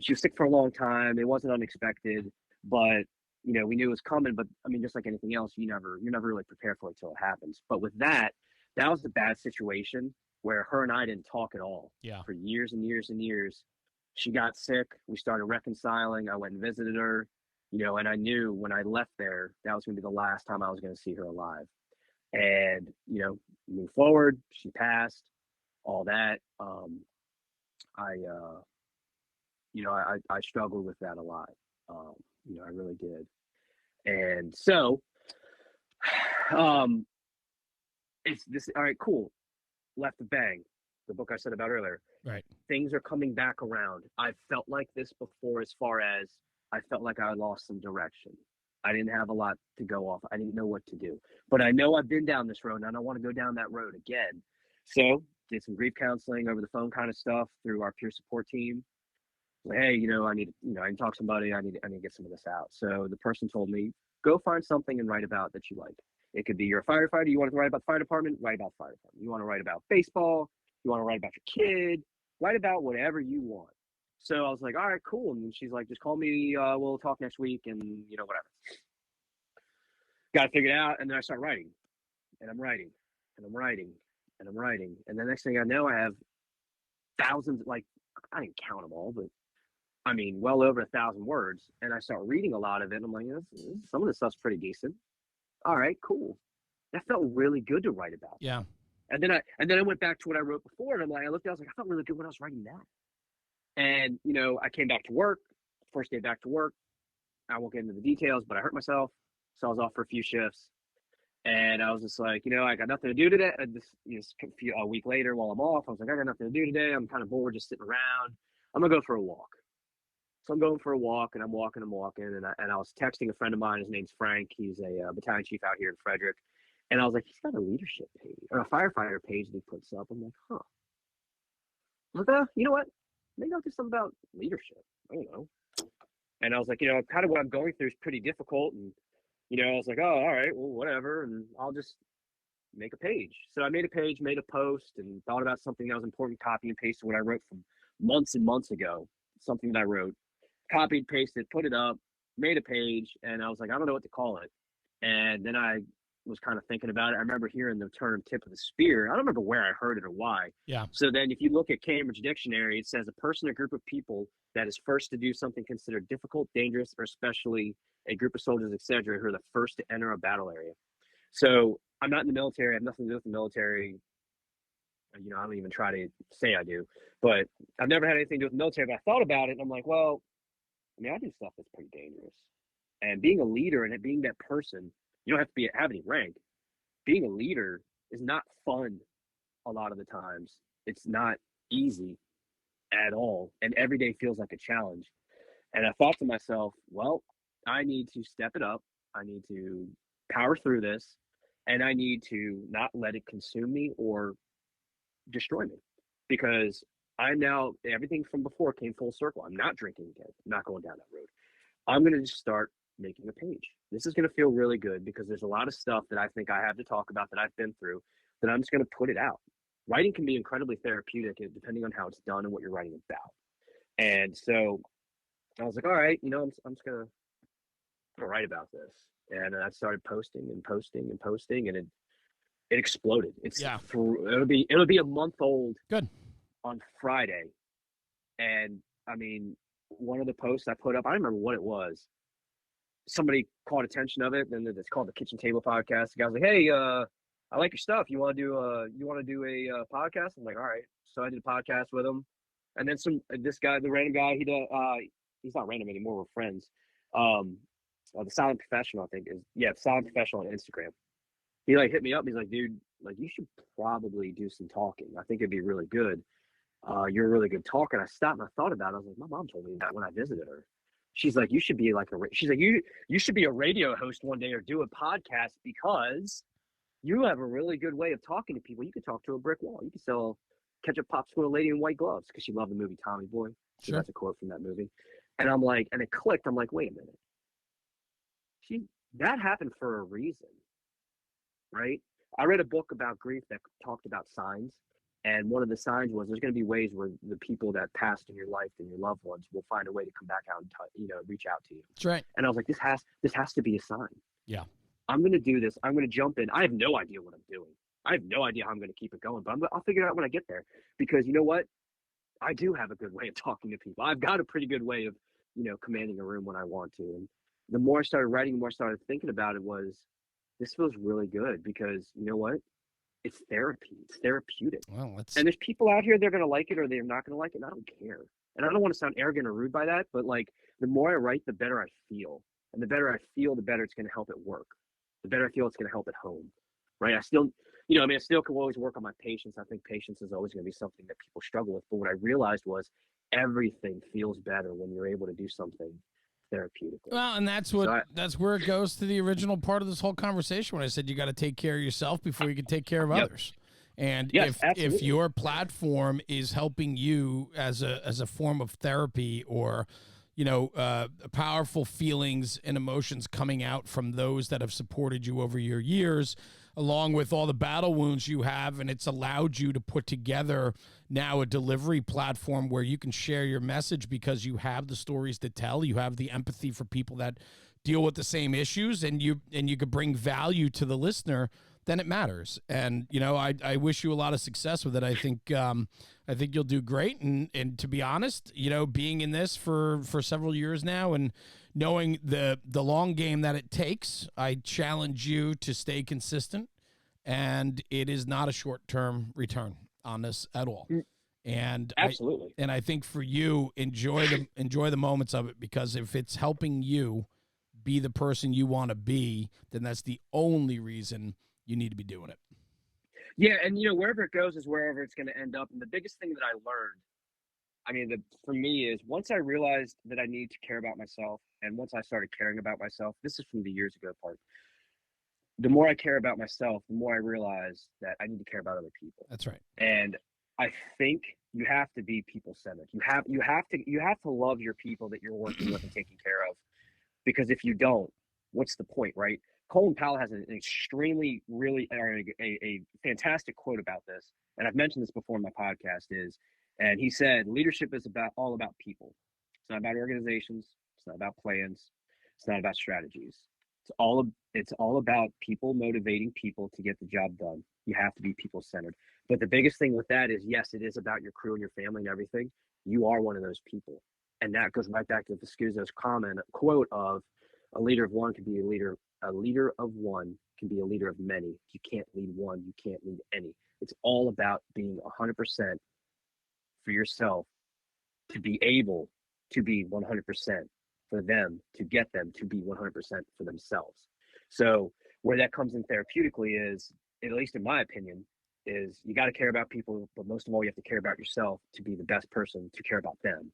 She was sick for a long time. It wasn't unexpected, but we knew it was coming. But I mean, just like anything else, you're never really prepared for it until it happens. But with that was a bad situation where her and I didn't talk at all for years and years and years. She got sick. We started reconciling. I went and visited her. and I knew when I left there, that was going to be the last time I was going to see her alive. And, move forward, she passed, all that. I, I struggled with that a lot. Um, I really did. And so, um, it's this, all right, cool. Left the Bang, the book I said about earlier. Right. Things are coming back around. I felt like this before, as far as I felt like I lost some direction. I didn't have a lot to go off. I didn't know what to do. But I know I've been down this road and I don't want to go down that road again. So did some grief counseling over the phone kind of stuff through our peer support team. Like, hey, I need, I need to talk to somebody. I need to get some of this out. So the person told me, go find something and write about that you like. It could be you're a firefighter. You want to write about the fire department? Write about the fire department. You want to write about baseball? You want to write about your kid? Write about whatever you want. So I was like, all right, cool. And she's like, just call me. We'll talk next week and, whatever. Got to figure it out. And then I start writing and I'm writing and I'm writing and I'm writing. And the next thing I know, I have thousands, like, I didn't count them all, but I mean, well over 1,000 words. And I start reading a lot of it. And I'm like, some of this stuff's pretty decent. All right, cool. That felt really good to write about. Yeah. And then I went back to what I wrote before, and I looked at it, I was like, I felt really good when I was writing that. And I came back to work, first day back to work. I won't get into the details, but I hurt myself, so I was off for a few shifts. And I was just like, I got nothing to do today. A week later, while I'm off, I was like, I got nothing to do today. I'm kind of bored, just sitting around. I'm gonna go for a walk. So I'm going for a walk, and I'm walking, and I was texting a friend of mine. His name's Frank. He's a battalion chief out here in Frederick. And I was like, he's got a leadership page or a firefighter page that he puts up. I'm like, huh. I'm like, you know what? Maybe I'll do something about leadership. I don't know. And I was like, kind of what I'm going through is pretty difficult. And, I was like, oh, all right, well, whatever. And I'll just make a page. So I made a page, made a post, and thought about something that was important, copy and pasted what I wrote from months and months ago, something that I wrote, copied, pasted, put it up, made a page. And I was like, I don't know what to call it. And then I was kind of thinking about it. I remember hearing the term tip of the spear. I don't remember where I heard it or why. Yeah. So then if you look at Cambridge Dictionary, it says a person or group of people that is first to do something considered difficult, dangerous, or especially a group of soldiers, etc., who are the first to enter a battle area. So I'm not in the military. I have nothing to do with the military. I don't even try to say I do. But I've never had anything to do with the military. But I thought about it, and I'm like, well, I do stuff that's pretty dangerous. And being a leader and being that person, you don't have to have any rank. Being a leader is not fun a lot of the times. It's not easy at all. And every day feels like a challenge. And I thought to myself, well, I need to step it up. I need to power through this. And I need to not let it consume me or destroy me. Because everything from before came full circle. I'm not drinking again. I'm not going down that road. I'm going to just start making a page. This is going to feel really good because there's a lot of stuff that I think I have to talk about that I've been through that I'm just going to put it out. Writing can be incredibly therapeutic depending on how it's done and what you're writing about. And so I was like, all right, I'm just going to write about this. And I started posting and posting and posting, and it exploded. It'll be a month old. Good. On Friday. And I mean, one of the posts I put up, I don't remember what it was. Somebody caught attention of it, and it's called the Kitchen Table Podcast. The guy was like, "Hey, I like your stuff. You want to do a podcast?" I'm like, "All right." So I did a podcast with him, and then this guy, the random guy, he's not random anymore. We're friends. The Silent Professional, I think Silent Professional on Instagram. He hit me up. He's like, "Dude, you should probably do some talking. I think it'd be really good. You're a really good talker." And I stopped and I thought about it. I was like, my mom told me that when I visited her. She's like, you should be you should be a radio host one day or do a podcast because you have a really good way of talking to people. You could talk to a brick wall. You could sell ketchup pops to a lady in white gloves because she loved the movie Tommy Boy. So that's a quote from that movie. And I'm like, and it clicked. I'm like, wait a minute. That happened for a reason, right? I read a book about grief that talked about signs. And one of the signs was there's going to be ways where the people that passed in your life and your loved ones will find a way to come back out and reach out to you. That's right. And I was like, this has to be a sign. Yeah. I'm going to do this. I'm going to jump in. I have no idea what I'm doing. I have no idea how I'm going to keep it going, but I'll figure it out when I get there. Because you know what? I do have a good way of talking to people. I've got a pretty good way of, commanding a room when I want to. And the more I started writing, the more I started thinking about it was, this feels really good because you know what? It's therapy. It's therapeutic. Well, let's And there's people out here, they're going to like it or they're not going to like it. And I don't care. And I don't want to sound arrogant or rude by that, but like the more I write, the better I feel. And the better I feel, the better it's going to help at work. The better I feel, it's going to help at home. Right. I still, I still can always work on my patience. I think patience is always going to be something that people struggle with. But what I realized was everything feels better when you're able to do something therapeutically. Well, and that's where it goes to the original part of this whole conversation when I said you got to take care of yourself before you can take care of others. And yes, if your platform is helping you as a form of therapy, or powerful feelings and emotions coming out from those that have supported you over your years, along with all the battle wounds you have, and it's allowed you to put together now a delivery platform where you can share your message because you have the stories to tell, you have the empathy for people that deal with the same issues, and you could bring value to the listener, then it matters. And I wish you a lot of success with it. I think you'll do great. And to be honest, being in this for several years now and knowing the long game that it takes, I challenge you to stay consistent. And it is not a short-term return on this at all. And absolutely. I think for you, enjoy the moments of it, because if it's helping you be the person you want to be, then that's the only reason you need to be doing it. Yeah, and wherever it goes is wherever it's going to end up. And the biggest thing that I learned, for me, is once I realized that I need to care about myself, and once I started caring about myself, this is from the years ago part. The more I care about myself, the more I realize that I need to care about other people. That's right. And I think you have to be people centered. You have to love your people that you're working with and taking care of, because if you don't, what's the point, right? Colin Powell has an extremely, really, a fantastic quote about this, and I've mentioned this before in my podcast. And he said, leadership is all about people. It's not about organizations. It's not about plans. It's not about strategies. It's all about people motivating people to get the job done. You have to be people centered. But the biggest thing with that is, yes, it is about your crew and your family and everything. You are one of those people, and that goes right back to Viscuso's quote of, a leader of one can be a leader. A leader of one can be a leader of many. You can't lead one. You can't lead any. It's all about being 100% for yourself, to be able to be 100% for them, to get them to be 100% for themselves. So where that comes in therapeutically is, at least in my opinion, is you got to care about people, but most of all, you have to care about yourself to be the best person to care about them.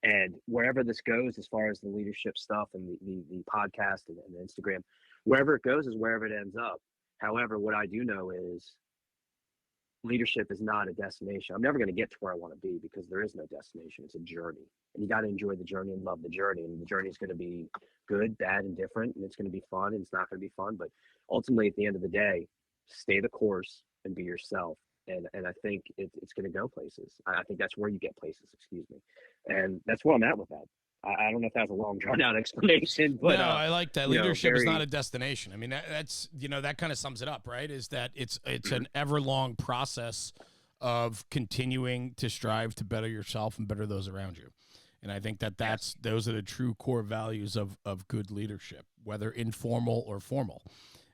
And wherever this goes, as far as the leadership stuff and the podcast and the Instagram, wherever it goes is wherever it ends up. However, what I do know is leadership is not a destination. I'm never going to get to where I want to be, because there is no destination. It's a journey, and you got to enjoy the journey and love the journey. And the journey is going to be good, bad, and different. And it's going to be fun, and it's not going to be fun. But ultimately, at the end of the day, stay the course and be yourself. And I think it's going to go places. I think that's where you get places, excuse me. And that's where I'm at with that. I don't know if that's a long drawn out explanation, but no, I like that. Leadership is not a destination. I mean, that's that kind of sums it up, right? Is that it's an ever long process of continuing to strive to better yourself and better those around you. And I think those are the true core values of good leadership, whether informal or formal.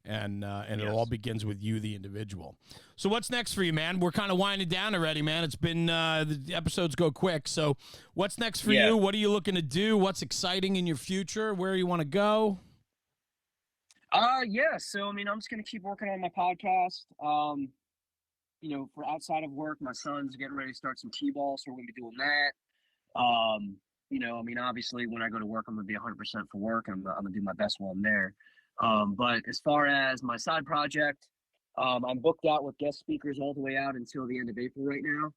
And it all begins with you, the individual. So what's next for you, man? We're kind of winding down already, man. It's been the episodes go quick. So what's next for you? What are you looking to do? What's exciting in your future? Where you want to go? So I'm just gonna keep working on my podcast. For outside of work, my son's getting ready to start some t-ball, so we're gonna be doing that. Obviously, when I go to work, I'm gonna be 100% for work, and I'm gonna do my best while I'm there. But as far as my side project, I'm booked out with guest speakers all the way out until the end of April right now.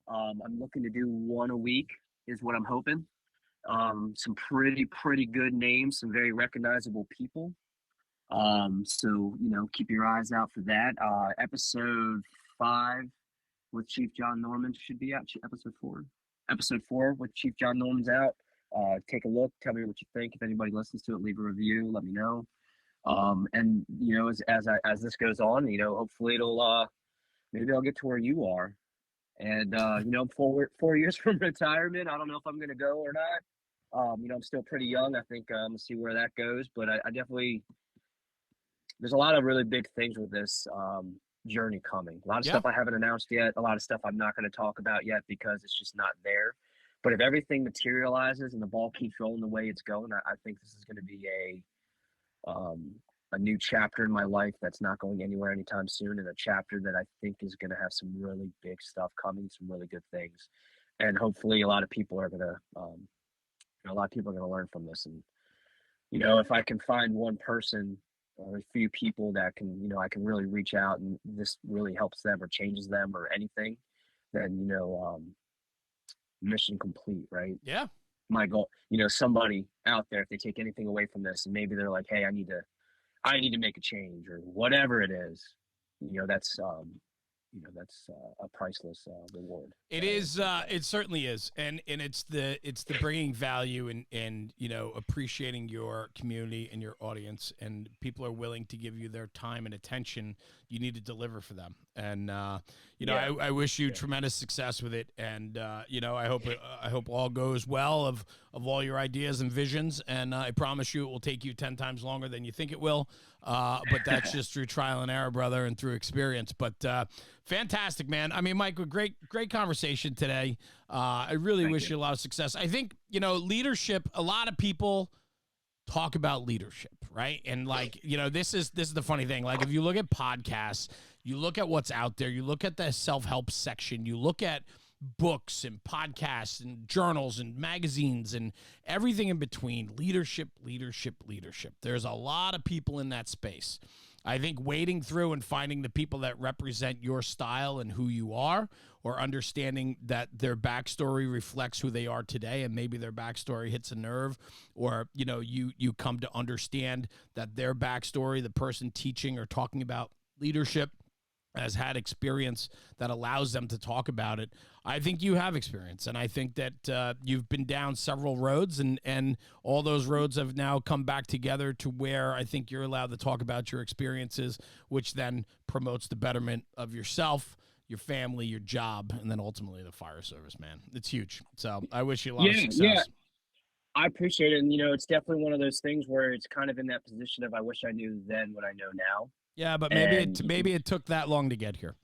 I'm looking to do one a week is what I'm hoping. Some pretty good names, some very recognizable people. So keep your eyes out for that. Episode 5 with Chief John Norman should be out. Episode 4 with Chief John Norman's out. Take a look. Tell me what you think. If anybody listens to it, leave a review. Let me know. And as this goes on, hopefully it'll maybe I'll get to where you are. And 4 years from retirement, I don't know if I'm gonna go or not. I'm still pretty young. I think we'll see where that goes, but I definitely there's a lot of really big things with this journey coming. A lot of Yeah. stuff I haven't announced yet. A lot of stuff I'm not going to talk about yet because it's just not there. But if everything materializes and the ball keeps rolling the way it's going, I think this is going to be a new chapter in my life that's not going anywhere anytime soon, and a chapter that I think is going to have some really big stuff coming, some really good things, and hopefully a lot of people are going to, a lot of people are going to learn from this. And if I can find one person or a few people that can, I can really reach out and this really helps them or changes them or anything, then mission complete, right? Yeah. My goal, somebody out there, if they take anything away from this, and maybe they're like, hey, I need to make a change or whatever it is, that's a priceless reward. It is. It certainly is, and it's the bringing value and appreciating your community and your audience, and people are willing to give you their time and attention. You need to deliver for them, and Yeah. I wish you tremendous success with it, and I hope all goes well of all your ideas and visions, and I promise you it will take you 10 times longer than you think it will, but that's just through trial and error, brother, and through experience. But fantastic, man. I mean, Mike, great conversation today. I really wish you a lot of success. I think, leadership, a lot of people talk about leadership, right? And like, this is the funny thing. Like if you look at podcasts, you look at what's out there, you look at the self-help section, you look at books and podcasts and journals and magazines and everything in between, leadership. There's a lot of people in that space. I think wading through and finding the people that represent your style and who you are, or understanding that their backstory reflects who they are today, and maybe their backstory hits a nerve, or you come to understand that their backstory, the person teaching or talking about leadership, has had experience that allows them to talk about it. I think you have experience, and I think that you've been down several roads, and all those roads have now come back together to where I think you're allowed to talk about your experiences, which then promotes the betterment of yourself, your family, your job, and then ultimately the fire service, man. It's huge. So I wish you a lot of success. Yeah. I appreciate it. And, it's definitely one of those things where it's kind of in that position of I wish I knew then what I know now. Yeah, but And maybe it took that long to get here.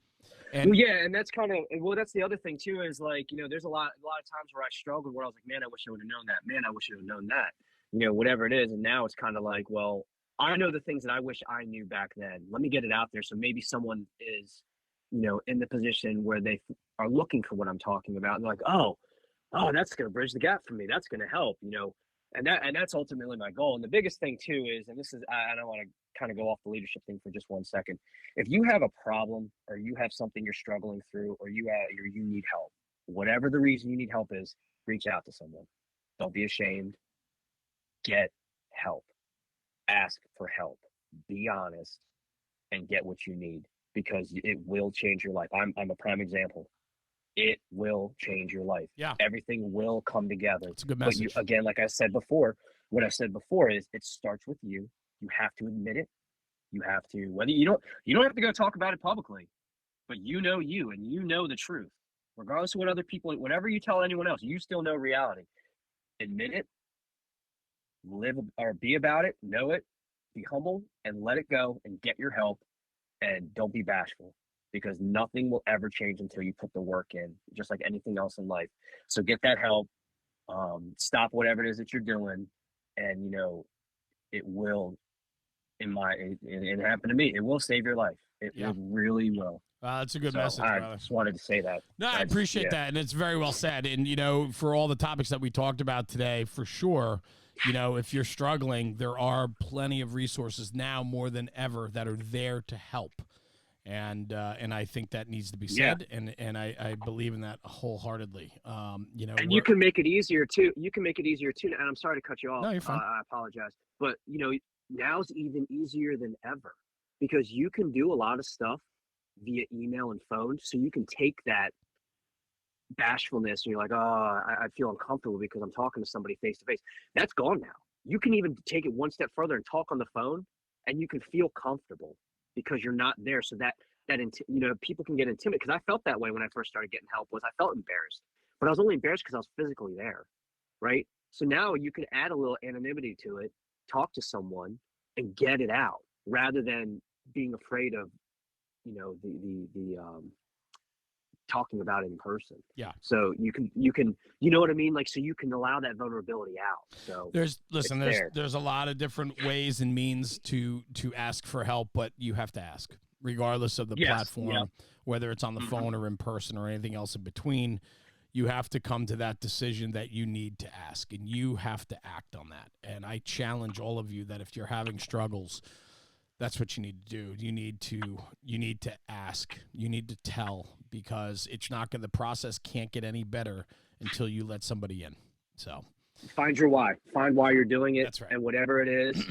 well, yeah, and that's kind of that's the other thing too is like there's a lot of times where I struggled where I was like, man, I wish I would have known that. Man, I wish I would have known that. Whatever it is, and now it's kind of like, well, I know the things that I wish I knew back then. Let me get it out there so maybe someone is, in the position where they are looking for what I'm talking about, and they're like, oh, that's going to bridge the gap for me. That's going to help, and that's ultimately my goal. And the biggest thing too is, and this is, I don't want to kind of go off the leadership thing for just 1 second. If you have a problem or you have something you're struggling through, or you need help, whatever the reason you need help is, reach out to someone. Don't be ashamed. Get help. Ask for help. Be honest and get what you need, because it will change your life. I'm a prime example. It will change your life. Yeah. Everything will come together. It's a good message. But again, like I said before, what I said before is it starts with you. You have to admit it. You have to, whether you don't have to go talk about it publicly, but you and you know the truth. Regardless of what other people, whatever you tell anyone else, you still know reality. Admit it, live or be about it, know it, be humble, and let it go and get your help, and don't be bashful, because nothing will ever change until you put the work in, just like anything else in life. So get that help, stop whatever it is that you're doing, and it will, it happened to me, it will save your life. It really will. That's a good So message, I brother. just wanted to say that. No, I appreciate that, and it's very well said. And for all the topics that we talked about today, for sure, if you're struggling, there are plenty of resources now more than ever that are there to help. And I think that needs to be said, and I believe in that wholeheartedly. And you can make it easier too. And I'm sorry to cut you off. No, you're fine. I apologize, but now's even easier than ever, because you can do a lot of stuff via email and phone. So you can take that bashfulness and you're like, oh, I feel uncomfortable because I'm talking to somebody face to face. That's gone now. You can even take it one step further and talk on the phone, and you can feel comfortable because you're not there. So that people can get intimidated, because I felt that way when I first started getting help. I felt embarrassed, but I was only embarrassed because I was physically there, right? So now you can add a little anonymity to it, talk to someone, and get it out rather than being afraid of, the talking about it in person. Yeah. So you can, you know what I mean? Like, so you can allow that vulnerability out. So there's a lot of different ways and means to ask for help, but you have to ask regardless of the platform, whether it's on the phone or in person or anything else in between. You have to come to that decision that you need to ask, and you have to act on that. And I challenge all of you that if you're having struggles, that's what you need to do. You need to ask. You need to tell, because it's not going. The process can't get any better until you let somebody in. So find your why. Find why you're doing it. That's right. And whatever it is,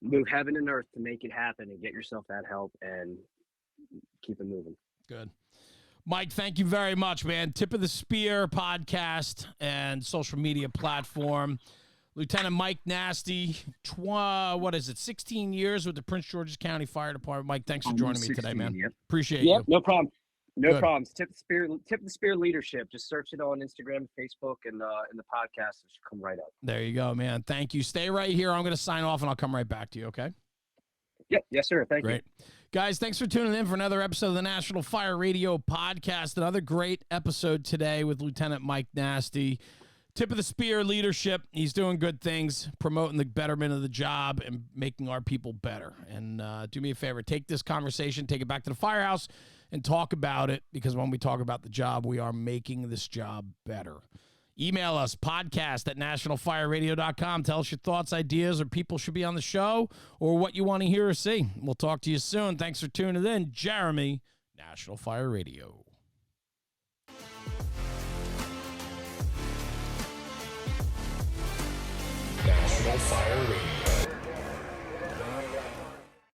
move heaven and earth to make it happen and get yourself that help and keep it moving. Good. Mike, thank you very much, man. Tip of the Spear podcast and social media platform. Lieutenant Mike Nasti, 16 years with the Prince George's County Fire Department. Mike, thanks for joining me today, man. Yep. Appreciate you. No problem. No Good. problems. Tip the Spear Leadership. Just search it on Instagram, Facebook, and the podcast. It should come right up. There you go, man. Thank you. Stay right here. I'm going to sign off, and I'll come right back to you, okay? Yep. Yes, sir. Thank you. Guys, thanks for tuning in for another episode of the National Fire Radio Podcast. Another great episode today with Lieutenant Mike Nasti. Tip of the Spear Leadership. He's doing good things, promoting the betterment of the job and making our people better. And do me a favor, take this conversation, take it back to the firehouse, and talk about it, because when we talk about the job, we are making this job better. Email us, podcast@nationalfireradio.com. Tell us your thoughts, ideas, or people should be on the show, or what you want to hear or see. We'll talk to you soon. Thanks for tuning in. Jeremy, National Fire Radio. National Fire Radio.